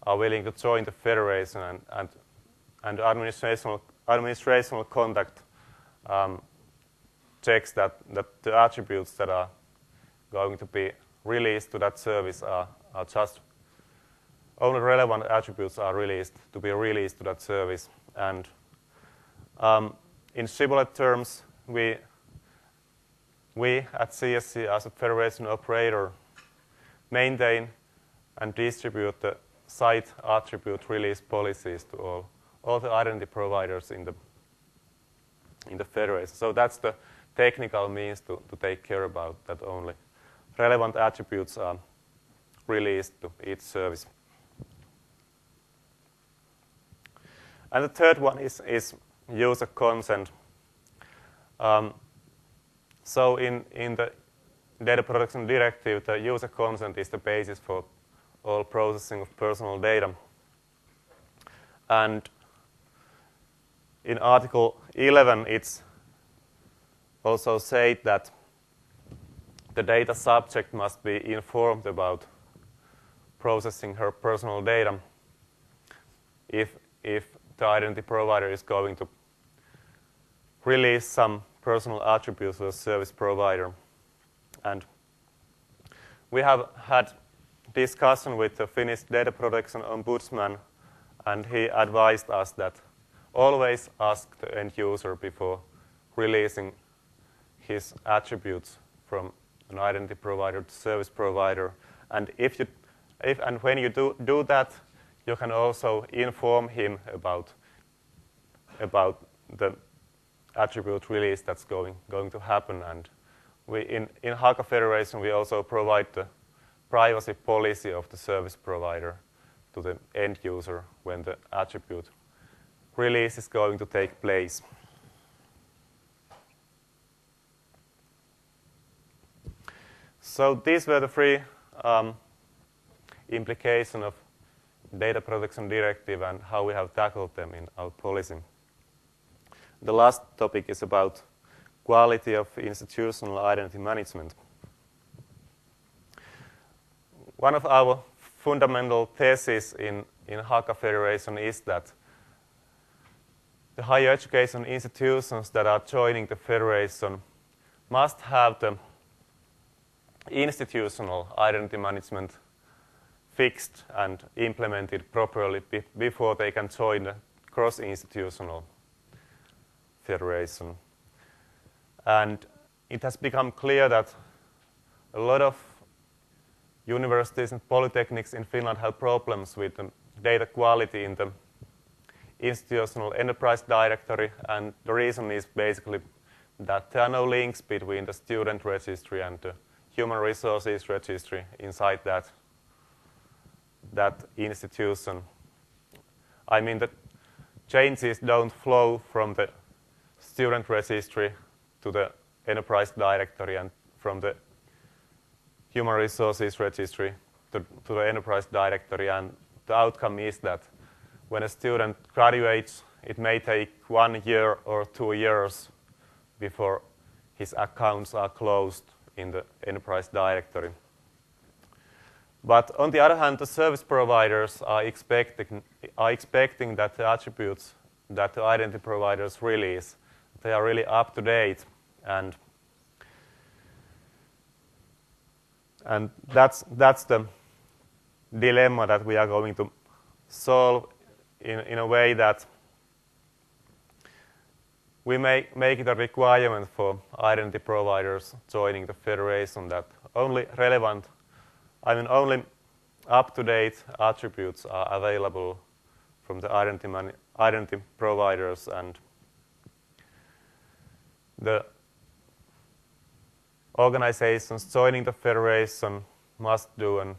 are willing to join the federation, and administrational contact checks that the attributes that are going to be released to that service are just only relevant attributes are to be released to that service. And in Shibboleth terms, we at CSC as a federation operator maintain and distribute the site attribute release policies to all the identity providers in the federation. So that's the technical means to take care about that only relevant attributes are released to each service. And the third one is user consent. So in the Data Protection Directive, the user consent is the basis for all processing of personal data. And in Article 11, it's also said that the data subject must be informed about processing her personal data if the identity provider is going to release some personal attributes to the service provider. And we have had discussion with the Finnish Data Protection Ombudsman, and he advised us that always ask the end user before releasing his attributes from an identity provider to service provider. And if and when you do that, you can also inform him about the attribute release that's going to happen. And we in Haka Federation we also provide the privacy policy of the service provider to the end user when the attribute release is going to take place. So these were the three implications of Data Protection Directive and how we have tackled them in our policy. The last topic is about quality of institutional identity management. One of our fundamental theses in Haka Federation is that the higher education institutions that are joining the Federation must have the institutional identity management fixed and implemented properly before they can join the cross-institutional federation. And it has become clear that a lot of universities and polytechnics in Finland have problems with the data quality in the institutional enterprise directory, and the reason is basically that there are no links between the student registry and the human resources registry inside that institution. I mean that changes don't flow from the student registry to the enterprise directory and from the human resources registry to the enterprise directory, and the outcome is that when a student graduates, it may take 1 year or 2 years before his accounts are closed in the enterprise directory. But on the other hand, the service providers are expecting that the attributes that the identity providers release, they are really up to date. And And that's the dilemma that we are going to solve in a way that we make it a requirement for identity providers joining the federation that only relevant, only up-to-date attributes are available from the identity providers, and the organizations joining the federation must do an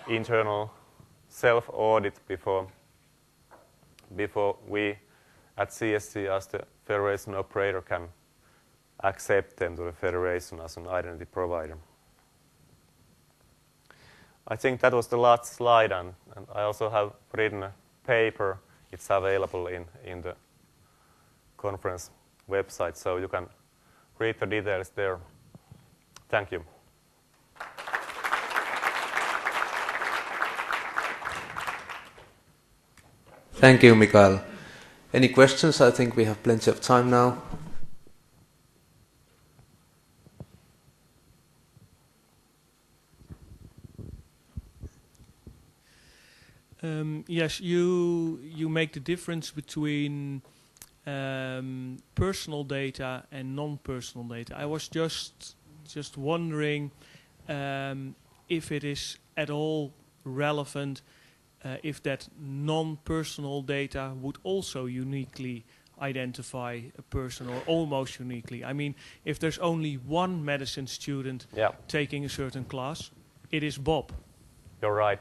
internal self-audit before we at CSC as the federation operator can accept them to the federation as an identity provider. I think that was the last slide, and I also have written a paper. It's available in the conference website, so you can read the details there. Thank you. Thank you, Mikael. Any questions? I think we have plenty of time now. Yes, you make the difference between personal data and non-personal data. I was just wondering if it is at all relevant if that non-personal data would also uniquely identify a person, or almost uniquely. I mean, if there's only one medicine student taking a certain class, it is Bob. You're right.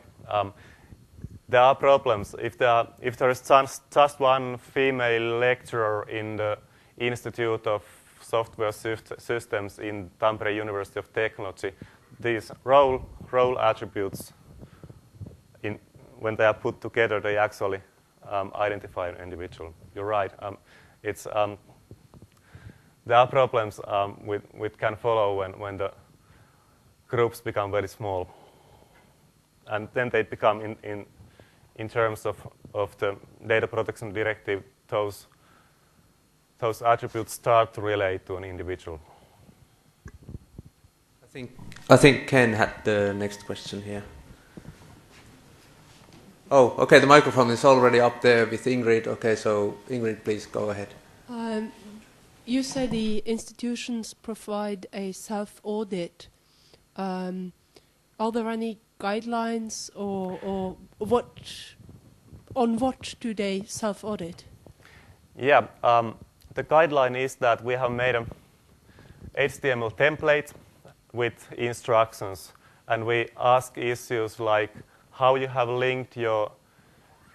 There are problems. If there is just one female lecturer in the Institute of Software Systems in Tampere University of Technology, these role attributes, when they are put together, they actually identify an individual. You're right. There are problems with can follow when the groups become very small, and then they become in terms of the data protection directive, those attributes start to relate to an individual. I think Ken had the next question here. Oh, okay, the microphone is already up there with Ingrid. Okay, so Ingrid, please go ahead. You say the institutions provide a self-audit. Are there any guidelines or on what do they self-audit? Yeah, the guideline is that we have made an HTML template with instructions, and we ask issues like how you have linked your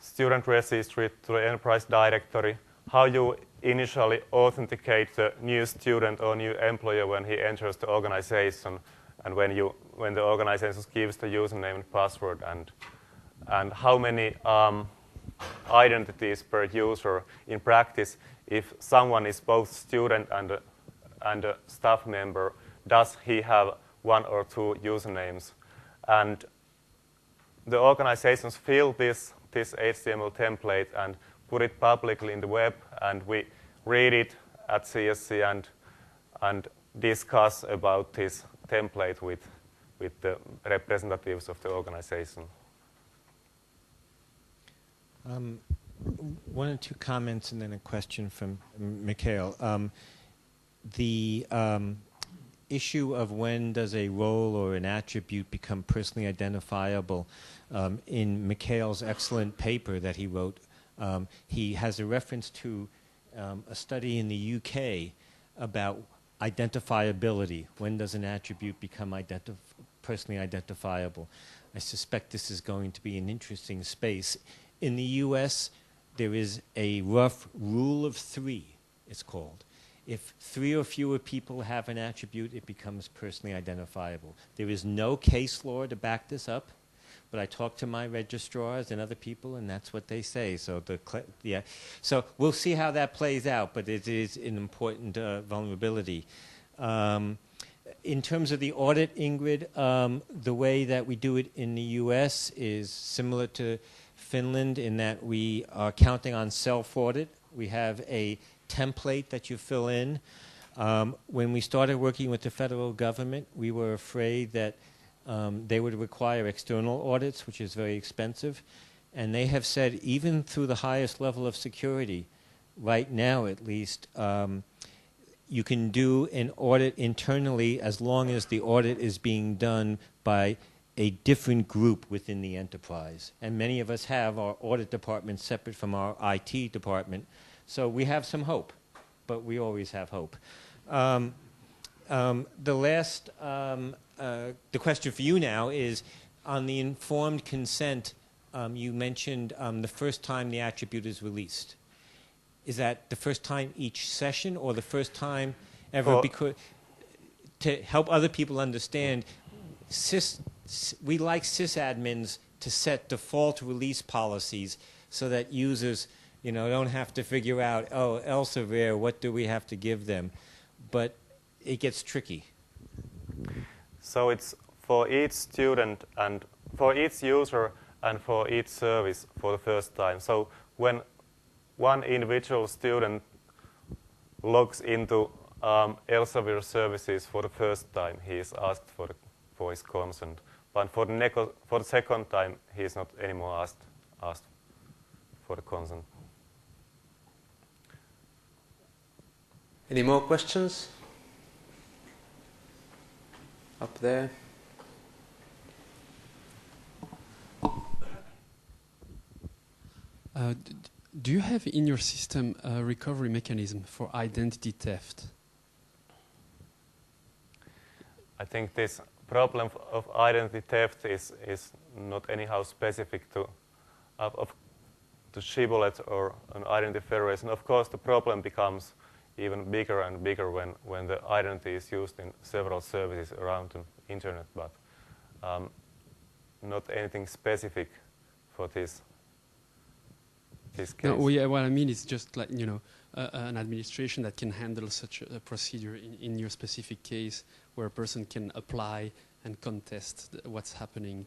student registry to the enterprise directory, how you initially authenticate the new student or new employee when he enters the organization, and when the organization gives the username and password, and how many identities per user in practice. If someone is both student and a staff member, does he have one or two usernames? And the organizations fill this HTML template and put it publicly in the web, and we read it at CSC and discuss about this template with the representatives of the organization. One or two comments and then a question from Mikael. The issue of when does a role or an attribute become personally identifiable, in Mikael's excellent paper that he wrote, he has a reference to a study in the UK about identifiability. When does an attribute become personally identifiable? I suspect this is going to be an interesting space. In the US, there is a rough rule of three, it's called. If 3 or fewer people have an attribute, it becomes personally identifiable. There is no case law to back this up, but I talk to my registrars and other people, and that's what they say. So so we'll see how that plays out, but it is an important vulnerability. In terms of the audit, Ingrid, the way that we do it in the US is similar to Finland in that we are counting on self-audit. We have a template that you fill in. When we started working with the federal government, we were afraid that they would require external audits, which is very expensive. And they have said even through the highest level of security, right now at least, you can do an audit internally as long as the audit is being done by a different group within the enterprise. And many of us have our audit department separate from our IT department. So we have some hope, but we always have hope. The question for you now is, on the informed consent, you mentioned the first time the attribute is released. Is that the first time each session or the first time ever? Because to help other people understand, we like sysadmins to set default release policies so that users, don't have to figure out, oh, Elsevier, what do we have to give them? But it gets tricky. So it's for each student and for each user and for each service for the first time. So when one individual student logs into Elsevier services for the first time, he is asked for his consent. But for the second time, he is not anymore asked for the consent. Any more questions? Up there. Do you have in your system a recovery mechanism for identity theft? I think this problem of identity theft is not anyhow specific to Shibboleth or an identity federation. Of course, the problem becomes even bigger and bigger when the identity is used in several services around the internet, but not anything specific for this case. No, what I mean is just like, an administration that can handle such a procedure in your specific case, where a person can apply and contest what's happening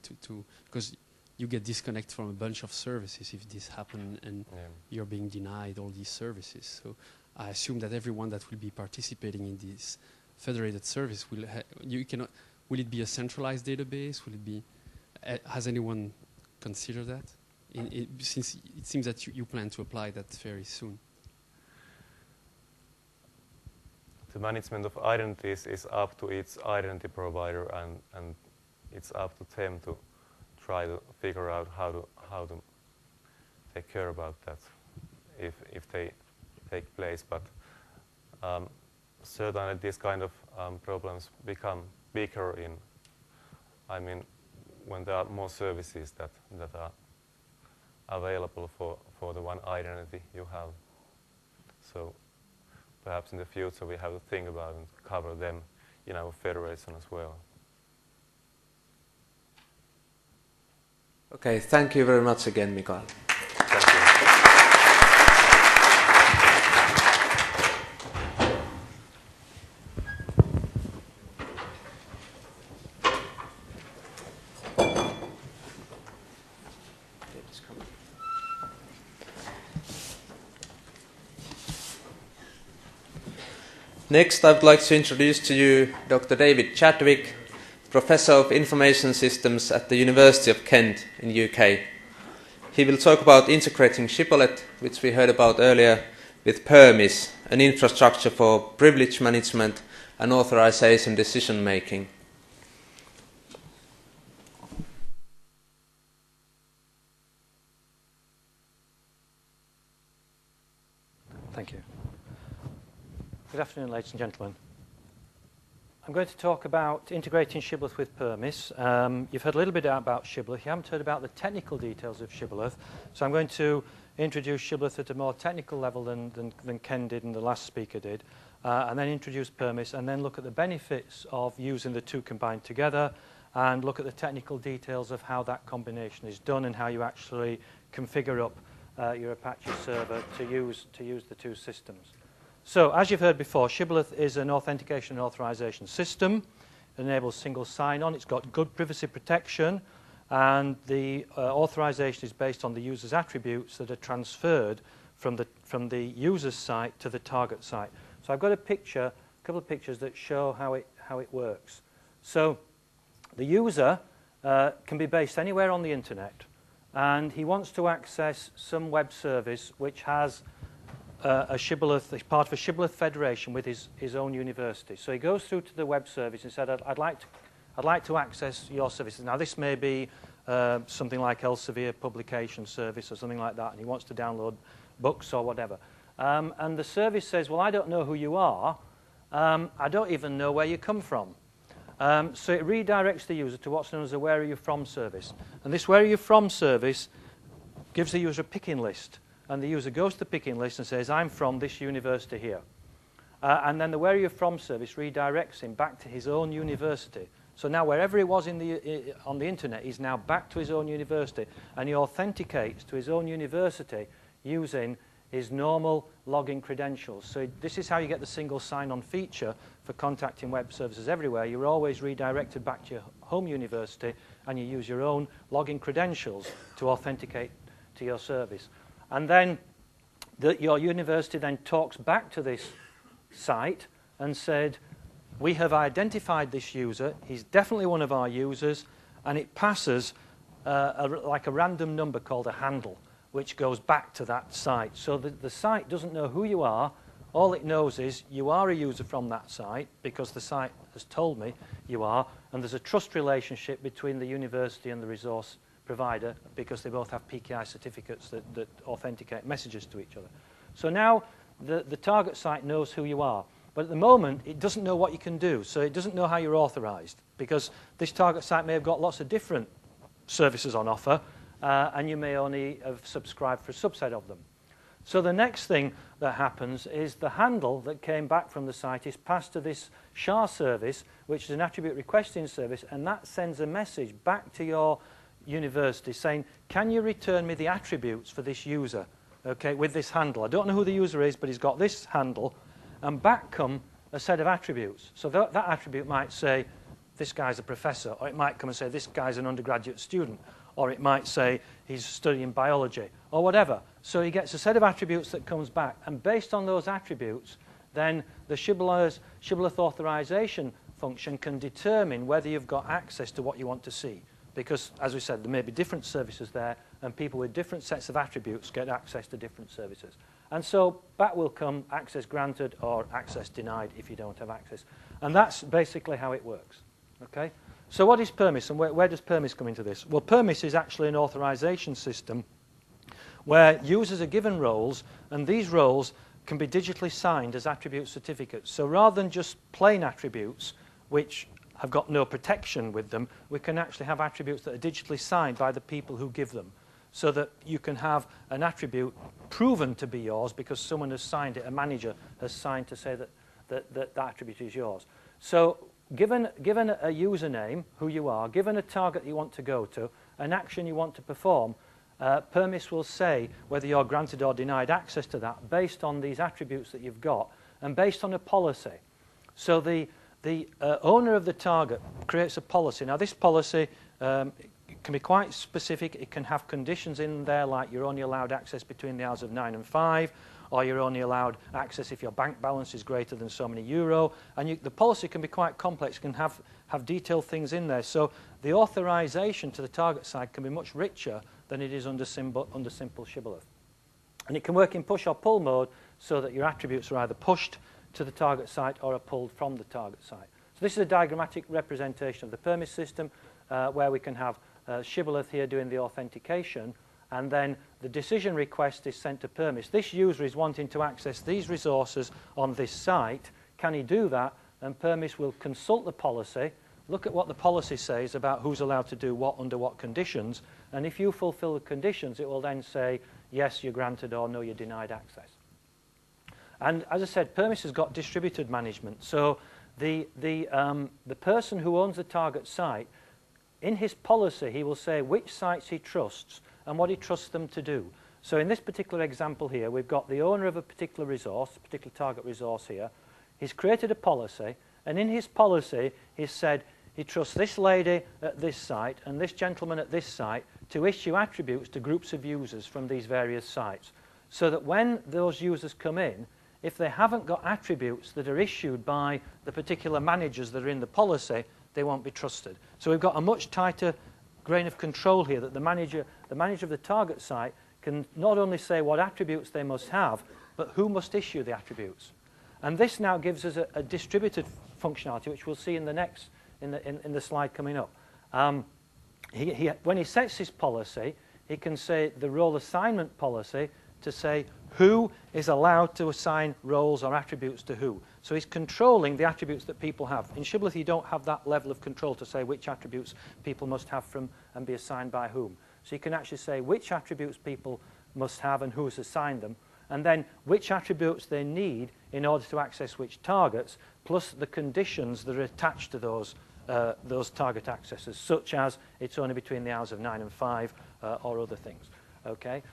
because you get disconnected from a bunch of services if this happens and you're being denied all these services. So I assume that everyone that will be participating in this federated service will it be a centralized database? Will it be? Has anyone considered that? Since it seems that you plan to apply that very soon. The management of identities is up to each identity provider, and it's up to them to try to figure out how to take care about that if they take place. But certainly these kind of problems become bigger when there are more services that are available for the one identity you have. So perhaps in the future we have to think about and cover them in our federation as well. Okay, thank you very much again, Mikael. Thank you. Next, I would like to introduce to you Dr. David Chadwick, Professor of Information Systems at the University of Kent in the UK. He will talk about integrating Shibboleth, which we heard about earlier, with PERMIS, an infrastructure for privilege management and authorization decision making. Thank you. Good afternoon, ladies and gentlemen. I'm going to talk about integrating Shibboleth with PERMIS. You've heard a little bit about Shibboleth. You haven't heard about the technical details of Shibboleth. So I'm going to introduce Shibboleth at a more technical level than Ken did and the last speaker did, and then introduce PERMIS, and then look at the benefits of using the two combined together, and look at the technical details of how that combination is done and how you actually configure up your Apache server to use the two systems. So, as you've heard before, Shibboleth is an authentication and authorization system. It enables single sign-on. It's got good privacy protection, and the authorization is based on the user's attributes that are transferred from the user's site to the target site. So, I've got a couple of pictures that show how it works. So, The user can be based anywhere on the internet, and he wants to access some web service which has a Shibboleth, it's part of a Shibboleth federation with his own university. So he goes through to the web service and said, I'd like to access your services. Now this may be something like Elsevier publication service or something like that, and he wants to download books or whatever. And the service says, well, I don't know who you are. I don't even know where you come from. So it redirects the user to what's known as a Where Are You From service. And this Where Are You From service gives the user a picking list. And the user goes to the picking list and says, I'm from this university here. And then the Where Are You From service redirects him back to his own university. So now wherever he was on the internet, he's now back to his own university. And he authenticates to his own university using his normal login credentials. So this is how you get the single sign-on feature for contacting web services everywhere. You're always redirected back to your home university, and you use your own login credentials to authenticate to your service. And then your university then talks back to this site and said, we have identified this user, he's definitely one of our users, and it passes like a random number called a handle, which goes back to that site. So the site doesn't know who you are. All it knows is you are a user from that site because the site has told me you are, and there's a trust relationship between the university and the resource provider because they both have PKI certificates that authenticate messages to each other. So now the target site knows who you are. But at the moment, it doesn't know what you can do. So it doesn't know how you're authorized because this target site may have got lots of different services on offer, and you may only have subscribed for a subset of them. So the next thing that happens is the handle that came back from the site is passed to this SHA service, which is an attribute requesting service, and that sends a message back to your university saying, can you return me the attributes for this user, okay, with this handle? I don't know who the user is, but he's got this handle, and back come a set of attributes. So that attribute might say, this guy's a professor, or it might come and say, this guy's an undergraduate student, or it might say he's studying biology, or whatever. So he gets a set of attributes that comes back, and based on those attributes, then the Shibboleth authorization function can determine whether you've got access to what you want to see. Because, as we said, there may be different services there, and people with different sets of attributes get access to different services. And so back will come access granted or access denied if you don't have access. And that's basically how it works. Okay? So what is PERMIS, and where does PERMIS come into this? Well, PERMIS is actually an authorization system where users are given roles, and these roles can be digitally signed as attribute certificates. So rather than just plain attributes, which have got no protection with them, we can actually have attributes that are digitally signed by the people who give them, so that you can have an attribute proven to be yours because someone has signed it, a manager has signed to say that attribute is yours. So given a username, who you are, given a target you want to go to, an action you want to perform, PERMIS will say whether you're granted or denied access to that based on these attributes that you've got and based on a policy. So the owner of the target creates a policy. Now, this policy can be quite specific. It can have conditions in there like you're only allowed access between the hours of 9 and 5, or you're only allowed access if your bank balance is greater than so many euro. And the policy can be quite complex, can have detailed things in there. So the authorization to the target side can be much richer than it is under simple Shibboleth. And it can work in push or pull mode so that your attributes are either pushed to the target site or are pulled from the target site. So this is a diagrammatic representation of the PERMIS system where we can have Shibboleth here doing the authentication, and then the decision request is sent to PERMIS. This user is wanting to access these resources on this site. Can he do that? And PERMIS will consult the policy, look at what the policy says about who's allowed to do what under what conditions, and if you fulfill the conditions, it will then say, yes, you're granted, or no, you're denied access. And as I said, PERMIS has got distributed management. So the person who owns the target site, in his policy, he will say which sites he trusts and what he trusts them to do. So in this particular example here, we've got the owner of a particular resource, a particular target resource here. He's created a policy, and in his policy, he's said he trusts this lady at this site and this gentleman at this site to issue attributes to groups of users from these various sites, so that when those users come in, if they haven't got attributes that are issued by the particular managers that are in the policy, they won't be trusted. So we've got a much tighter grain of control here that the manager of the target site can not only say what attributes they must have, but who must issue the attributes. And this now gives us a distributed functionality, which we'll see in the next in the slide coming up. When he sets his policy, he can say the role assignment policy to say who is allowed to assign roles or attributes to who. So he's controlling the attributes that people have. In Shibboleth, you don't have that level of control to say which attributes people must have from and be assigned by whom. So you can actually say which attributes people must have and who's assigned them, and then which attributes they need in order to access which targets, plus the conditions that are attached to those target accesses, such as it's only between the hours of 9 and 5 or other things. Okay?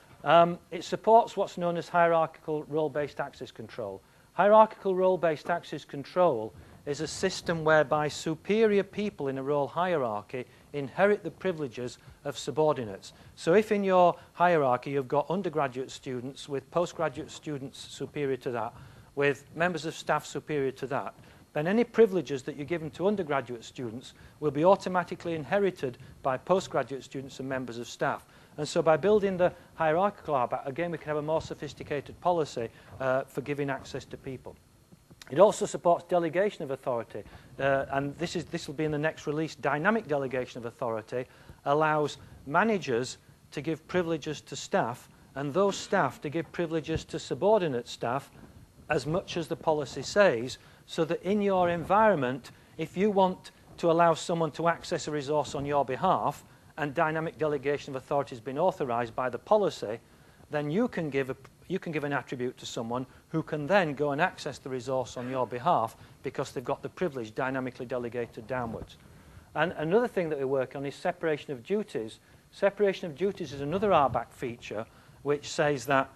It supports what's known as hierarchical role-based access control. Hierarchical role-based access control is a system whereby superior people in a role hierarchy inherit the privileges of subordinates. So if in your hierarchy you've got undergraduate students with postgraduate students superior to that, with members of staff superior to that, then any privileges that you're given to undergraduate students will be automatically inherited by postgraduate students and members of staff. And so by building the hierarchical RBAC, again, we can have a more sophisticated policy for giving access to people. It also supports delegation of authority, and this will be in the next release. Dynamic delegation of authority allows managers to give privileges to staff, and those staff to give privileges to subordinate staff as much as the policy says, so that in your environment, if you want to allow someone to access a resource on your behalf, and dynamic delegation of authority has been authorized by the policy, then you can give an attribute to someone who can then go and access the resource on your behalf because they've got the privilege dynamically delegated downwards. And another thing that we work on is separation of duties. Separation of duties is another RBAC feature which says that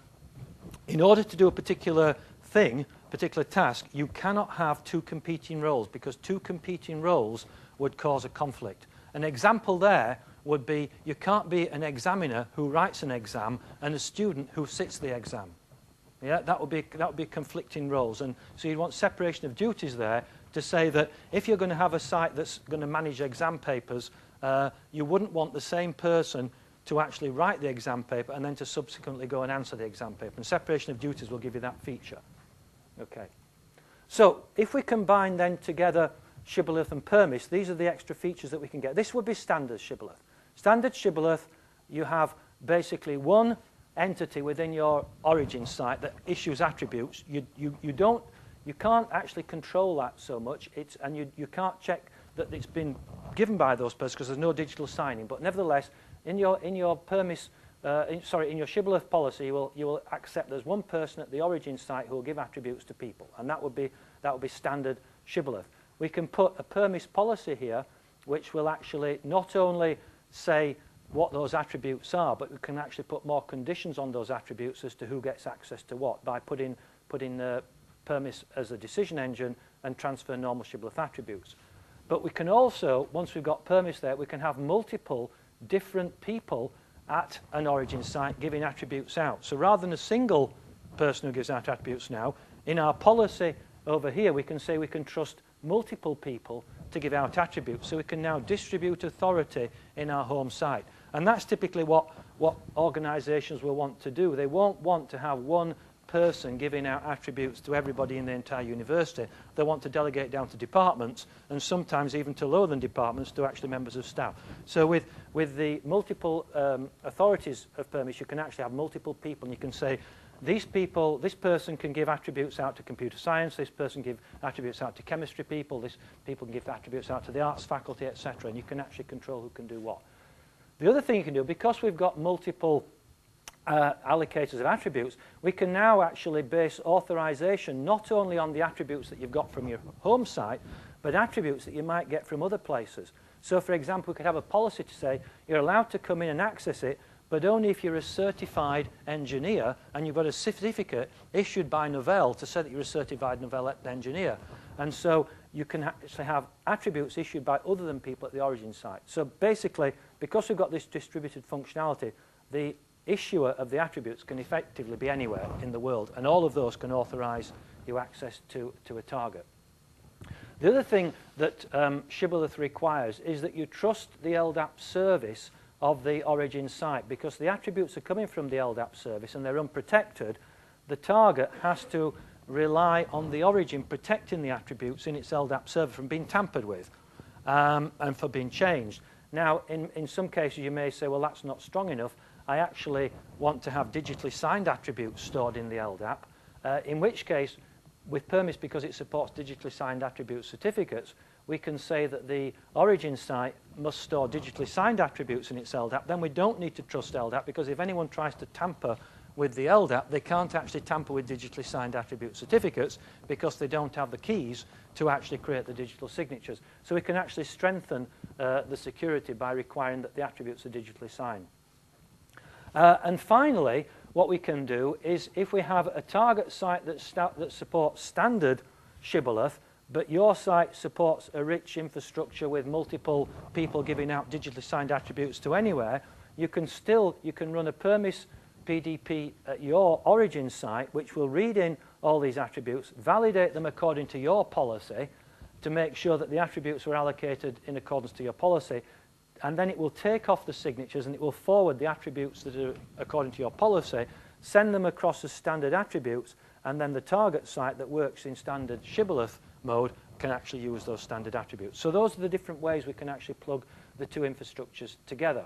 in order to do a particular thing, particular task, you cannot have two competing roles, because two competing roles would cause a conflict. An example there would be you can't be an examiner who writes an exam and a student who sits the exam. Yeah, that would be conflicting roles, and so you'd want separation of duties there to say that if you're going to have a site that's going to manage exam papers, you wouldn't want the same person to actually write the exam paper and then to subsequently go and answer the exam paper. And separation of duties will give you that feature. Okay. So if we combine then together Shibboleth and Permis, these are the extra features that we can get. This would be standard Shibboleth. Standard Shibboleth, you have basically one entity within your origin site that issues attributes. You can't actually control that so much, and you can't check that it's been given by those persons because there's no digital signing. But nevertheless, in your Permis, in your Shibboleth policy, you will accept there's one person at the origin site who will give attributes to people, and that would be standard Shibboleth. We can put a Permis policy here, which will actually not only say what those attributes are, but we can actually put more conditions on those attributes as to who gets access to what by putting Permis as a decision engine and transfer normal Shibboleth attributes. But we can also, once we've got Permis there, we can have multiple different people at an origin site giving attributes out. So rather than a single person who gives out attributes now, in our policy over here, we can say we can trust multiple people to give out attributes. So we can now distribute authority in our home site. And that's typically what organizations will want to do. They won't want to have one person giving out attributes to everybody in the entire university. They want to delegate down to departments, and sometimes even to lower than departments, to actually members of staff. So with the multiple authorities of Permis, you can actually have multiple people, and you can say, this person can give attributes out to computer science, this person can give attributes out to chemistry people, this people can give attributes out to the arts faculty, etc. And you can actually control who can do what. The other thing you can do, because we've got multiple allocators of attributes, we can now actually base authorization not only on the attributes that you've got from your home site, but attributes that you might get from other places. So, for example, we could have a policy to say you're allowed to come in and access it, but only if you're a certified engineer and you've got a certificate issued by Novell to say that you're a certified Novell engineer. And so you can actually have attributes issued by other than people at the origin site. So basically, because we've got this distributed functionality, the issuer of the attributes can effectively be anywhere in the world, and all of those can authorize you access to a target. The other thing that Shibboleth requires is that you trust the LDAP service of the origin site, because the attributes are coming from the LDAP service and they're unprotected. The target has to rely on the origin protecting the attributes in its LDAP server from being tampered with and for being changed. Now, in some cases you may say, well, that's not strong enough. I actually want to have digitally signed attributes stored in the LDAP, in which case, with PERMIS, because it supports digitally signed attribute certificates, we can say that the origin site must store digitally signed attributes in its LDAP. Then we don't need to trust LDAP, because if anyone tries to tamper with the LDAP, they can't actually tamper with digitally signed attribute certificates because they don't have the keys to actually create the digital signatures. So we can actually strengthen the security by requiring that the attributes are digitally signed. And finally, what we can do is, if we have a target site that supports standard Shibboleth, but your site supports a rich infrastructure with multiple people giving out digitally signed attributes to anywhere, you can run a PERMIS PDP at your origin site, which will read in all these attributes, validate them according to your policy to make sure that the attributes were allocated in accordance to your policy, and then it will take off the signatures and it will forward the attributes that are according to your policy, send them across as standard attributes, and then the target site that works in standard Shibboleth mode can actually use those standard attributes. So those are the different ways we can actually plug the two infrastructures together.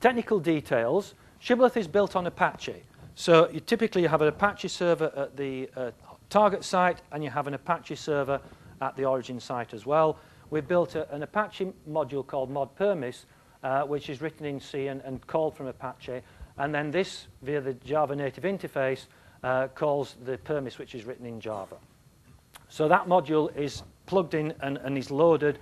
Technical details. Shibboleth is built on Apache. So typically you have an Apache server at the target site, and you have an Apache server at the origin site as well. We've built an Apache module called modPermis, which is written in C and called from Apache. And then this, via the Java native interface, calls the Permis, which is written in Java. So that module is plugged in and is loaded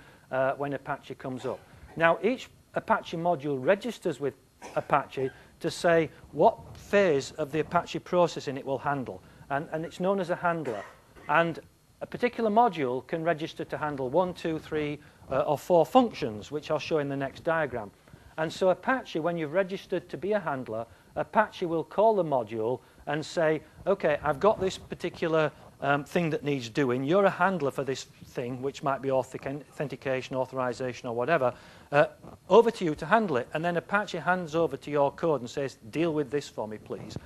when Apache comes up. Now, each Apache module registers with Apache to say what phase of the Apache processing it will handle. And it's known as a handler. And a particular module can register to handle 1, 2, 3, or 4 functions, which I'll show in the next diagram. And so Apache, when you've registered to be a handler, Apache will call the module and say, OK, I've got this particular thing that needs doing. You're a handler for this thing, which might be authentication, authorization, or whatever. Over to you to handle it. And then Apache hands over to your code and says, deal with this for me, please.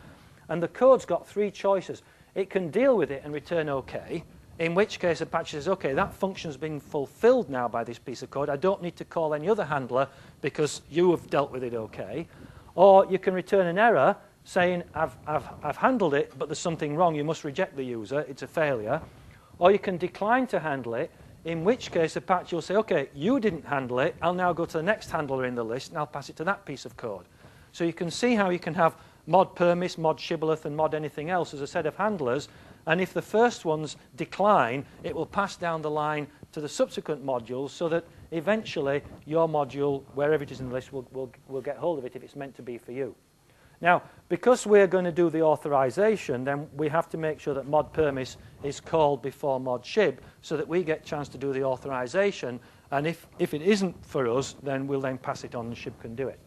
And the code's got 3 choices. It can deal with it and return OK, in which case Apache says, OK, that function's been fulfilled now by this piece of code. I don't need to call any other handler because you have dealt with it OK. Or you can return an error saying, I've handled it, but there's something wrong. You must reject the user. It's a failure. Or you can decline to handle it, in which case Apache will say, OK, you didn't handle it. I'll now go to the next handler in the list, and I'll pass it to that piece of code. So you can see how you can have mod Permis, mod Shibboleth, and mod anything else as a set of handlers. And if the first ones decline, it will pass down the line to the subsequent modules so that eventually your module, wherever it is in the list, will get hold of it if it's meant to be for you. Now, because we're going to do the authorization, then we have to make sure that mod Permis is called before mod Shib so that we get a chance to do the authorization. And if it isn't for us, then we'll then pass it on and Shib can do it.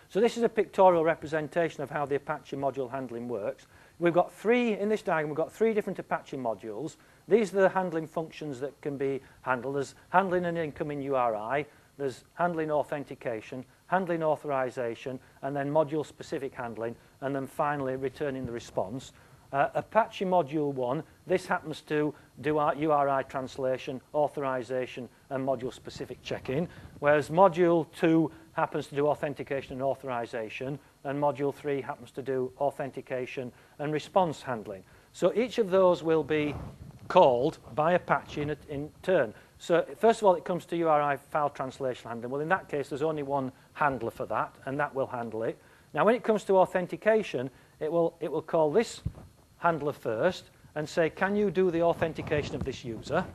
So this is a pictorial representation of how the Apache module handling works. We've got in this diagram, we've got 3 different Apache modules. These are the handling functions that can be handled. There's handling an incoming URI, there's handling authentication, handling authorization, and then module-specific handling, and then finally returning the response. Apache Module 1, this happens to do our URI translation, authorization, and module-specific check-in, whereas Module 2 happens to do authentication and authorization, and Module 3 happens to do authentication and response handling. So each of those will be called by Apache in turn. So first of all, it comes to URI file translation handling. Well, in that case, there's only one handler for that, and that will handle it. Now, when it comes to authentication, it will call this handler first and say, can you do the authentication of this user?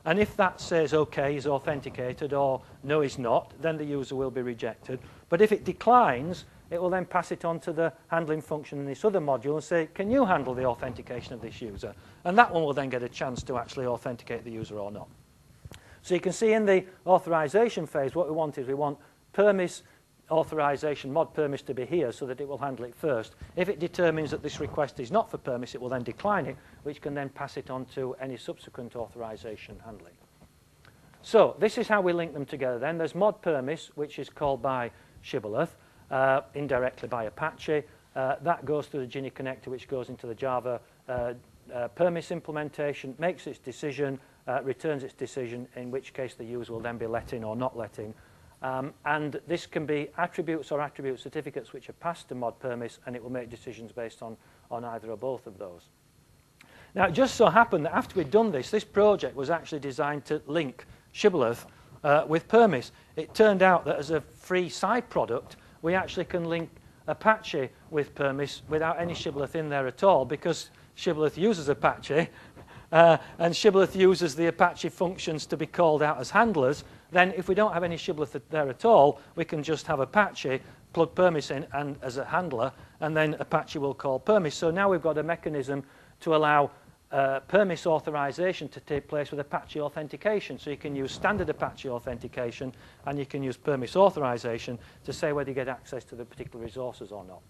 And if that says, OK, he's authenticated, or no, he's not, then the user will be rejected. But if it declines, it will then pass it on to the handling function in this other module and say, can you handle the authentication of this user? And that one will then get a chance to actually authenticate the user or not. So you can see in the authorization phase, what we want is we want Permis authorization mod permis to be here so that it will handle it first. If it determines that this request is not for permis, it will then decline it, which can then pass it on to any subsequent authorization handling. So this is how we link them together then. There's mod permis, which is called by Shibboleth, indirectly by Apache. That goes through the Ginny connector, which goes into the Java permis implementation, makes its decision, returns its decision, in which case the user will then be let in or not let in. And this can be attributes or attribute certificates which are passed to mod permis, and it will make decisions based on either or both of those. Now, it just so happened that after we'd done this, this project was actually designed to link Shibboleth with permis. It turned out that as a free side product, we actually can link Apache with permis without any Shibboleth in there at all, because Shibboleth uses Apache, and Shibboleth uses the Apache functions to be called out as handlers. Then if we don't have any Shibboleth there at all, we can just have Apache plug permis in and as a handler, and then Apache will call permis. So now we've got a mechanism to allow permis authorization to take place with Apache authentication. So you can use standard Apache authentication, and you can use permis authorization to say whether you get access to the particular resources or not.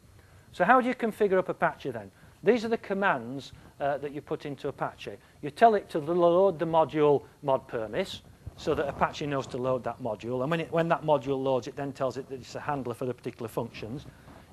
So how do you configure up Apache then? These are the commands that you put into Apache. You tell it to load the module mod permis, so that Apache knows to load that module. And when that module loads, it then tells it that it's a handler for the particular functions.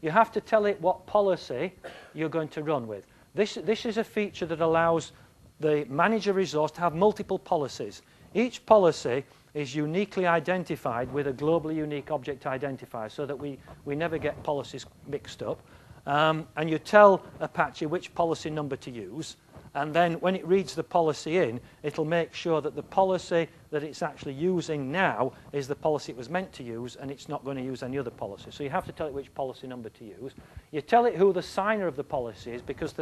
You have to tell it what policy you're going to run with. This is a feature that allows the manager resource to have multiple policies. Each policy is uniquely identified with a globally unique object identifier, so that we never get policies mixed up. And you tell Apache which policy number to use, and then when it reads the policy in, it'll make sure that the policy that it's actually using now is the policy it was meant to use, and it's not going to use any other policy. So you have to tell it which policy number to use. You tell it who the signer of the policy is, because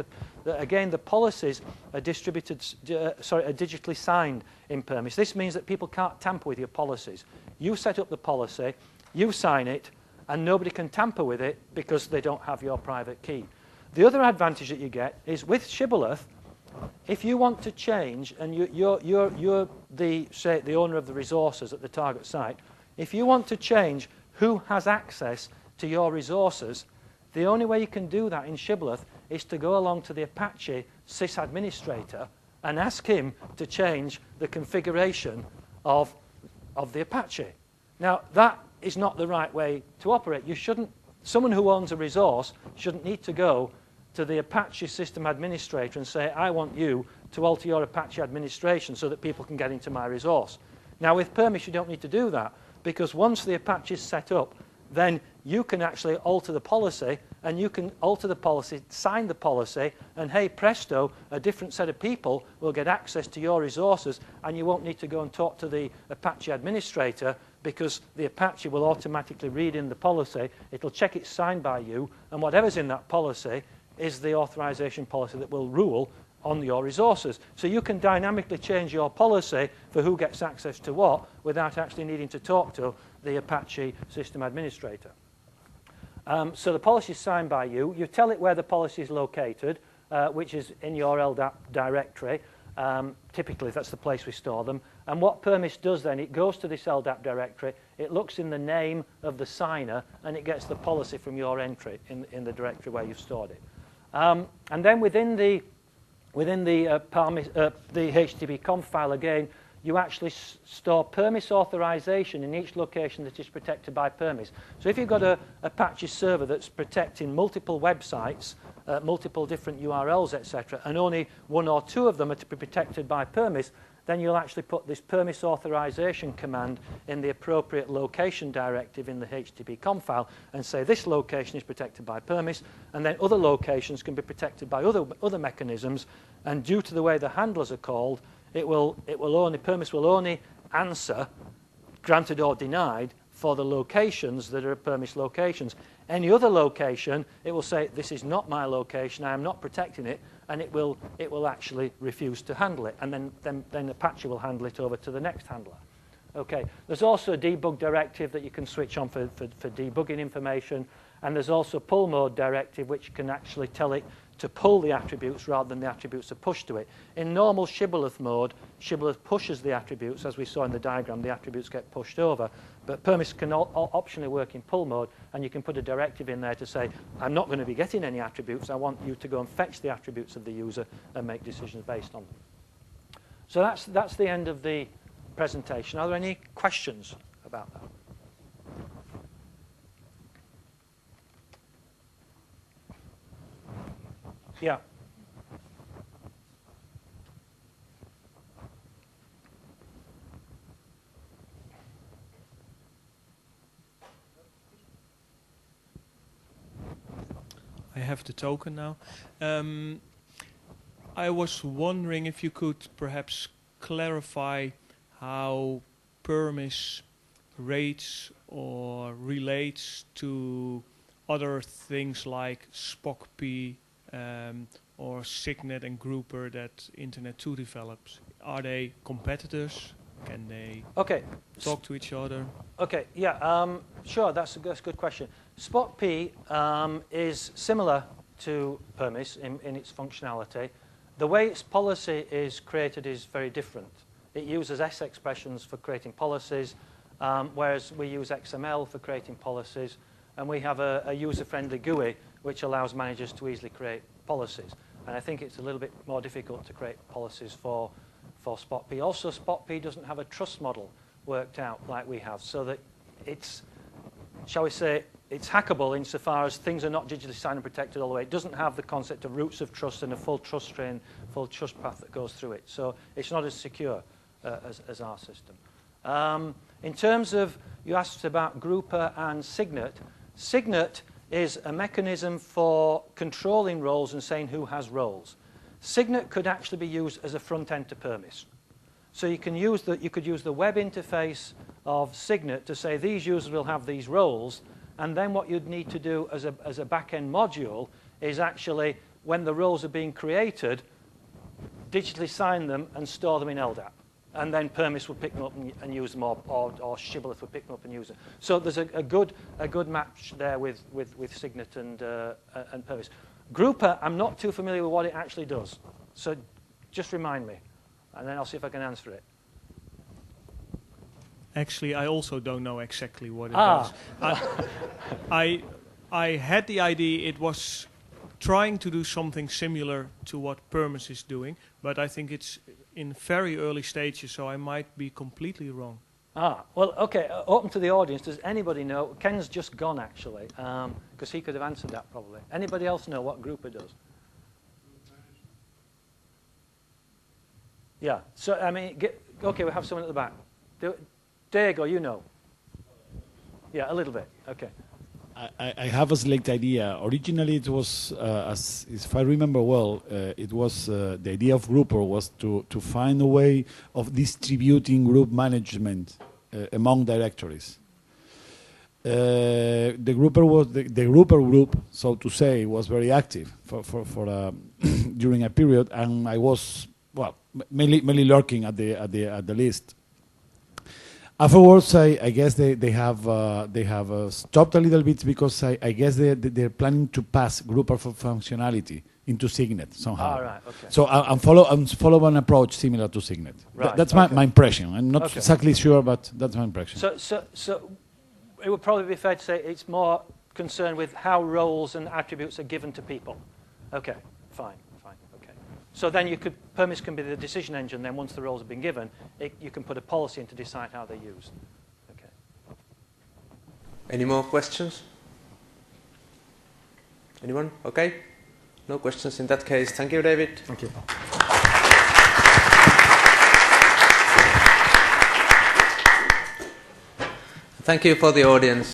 again, the policies are digitally signed in permis. This means that people can't tamper with your policies. You set up the policy, you sign it, and nobody can tamper with it because they don't have your private key. The other advantage that you get is with Shibboleth, if you want to change, and you're the owner of the resources at the target site, if you want to change who has access to your resources, the only way you can do that in Shibboleth is to go along to the Apache sysadministrator and ask him to change the configuration of the Apache. Now, that is not the right way to operate. Someone who owns a resource shouldn't need to go to the Apache system administrator and say, I want you to alter your Apache administration so that people can get into my resource. Now, with permis, you don't need to do that, because once the Apache is set up, then you can actually alter the policy, and you can alter the policy, sign the policy, and hey, presto, a different set of people will get access to your resources, and you won't need to go and talk to the Apache administrator, because the Apache will automatically read in the policy, it'll check it's signed by you, and whatever's in that policy is the authorization policy that will rule on your resources. So you can dynamically change your policy for who gets access to what without actually needing to talk to the Apache system administrator. So the policy is signed by you. You tell it where the policy is located, which is in your LDAP directory. Typically, that's the place we store them. And what permis does then, it goes to this LDAP directory, it looks in the name of the signer, and it gets the policy from your entry in the directory where you've stored it. And then within the HTTP conf file again, you actually store permis authorization in each location that is protected by permis. So if you've got a Apache server that's protecting multiple websites, multiple different URLs, etc., and only one or two of them are to be protected by permis, then you'll actually put this permis authorization command in the appropriate location directive in the HTTP conf file and say this location is protected by permis, and then other locations can be protected by other mechanisms, and due to the way the handlers are called, permis will only answer granted or denied for the locations that are permis locations. Any other location, it will say, this is not my location, I am not protecting it, and it will actually refuse to handle it. And then Apache will handle it over to the next handler. Okay, there's also a debug directive that you can switch on for debugging information, and there's also pull mode directive, which can actually tell it to pull the attributes rather than the attributes are pushed to it. In normal Shibboleth mode, Shibboleth pushes the attributes. As we saw in the diagram, the attributes get pushed over. But Permis can optionally work in pull mode, and you can put a directive in there to say, I'm not going to be getting any attributes. I want you to go and fetch the attributes of the user and make decisions based on them. So that's the end of the presentation. Are there any questions about that? Yeah. I have the token now. I was wondering if you could perhaps clarify how Permis rates or relates to other things like SPOC-P or Signet and Grouper that Internet 2 develops. Are they competitors? Can they talk to each other? Okay, yeah, sure, that's a good question. SPOC-P is similar to Permis in its functionality. The way its policy is created is very different. It uses S expressions for creating policies, whereas we use XML for creating policies, and we have a user-friendly GUI which allows managers to easily create policies. And I think it's a little bit more difficult to create policies for SPOC-P. Also, SPOC-P doesn't have a trust model worked out like we have, so that it's, shall we say, it's hackable insofar as things are not digitally signed and protected all the way. It doesn't have the concept of roots of trust and a full trust train, full trust path that goes through it. So it's not as secure as our system. In terms of, you asked about Grouper and Signet. Signet is a mechanism for controlling roles and saying who has roles. Signet could actually be used as a front end to Permis. So you could use the web interface of Signet to say these users will have these roles, and then what you'd need to do as a back-end module is actually, when the roles are being created, digitally sign them and store them in LDAP. And then Permis would pick them up and use them, or Shibboleth would pick them up and use them. So there's a good match there with Signet and Permis. Grouper, I'm not too familiar with what it actually does. So just remind me, and then I'll see if I can answer it. Actually, I also don't know exactly what it does. I had the idea it was trying to do something similar to what Permis is doing, but I think it's in very early stages, so I might be completely wrong. Well, okay, open to the audience. Does anybody know? Ken's just gone, actually, because he could have answered that probably. Anybody else know what Grouper does? Yeah, so, I mean, okay, we have someone at the back. Diego, you know. Yeah, a little bit, okay. I have a slight idea. Originally, it was, if I remember well, it was the idea of Grouper was to find a way of distributing group management among directories. The Grouper group, so to say, was very active for during a period, and I was mainly lurking at the list. Afterwards, I guess they have stopped a little bit because I guess they're planning to pass Grouper functionality into Signet somehow. Right, okay. So I'm following an approach similar to Signet. Right, that's my impression. I'm not exactly sure, but that's my impression. So it would probably be fair to say it's more concerned with how roles and attributes are given to people. Okay, fine. So then Permis can be the decision engine. Then once the roles have been given, you can put a policy in to decide how they're used. Okay. Any more questions? Anyone? Okay. No questions in that case. Thank you, David. Thank you. Thank you for the audience.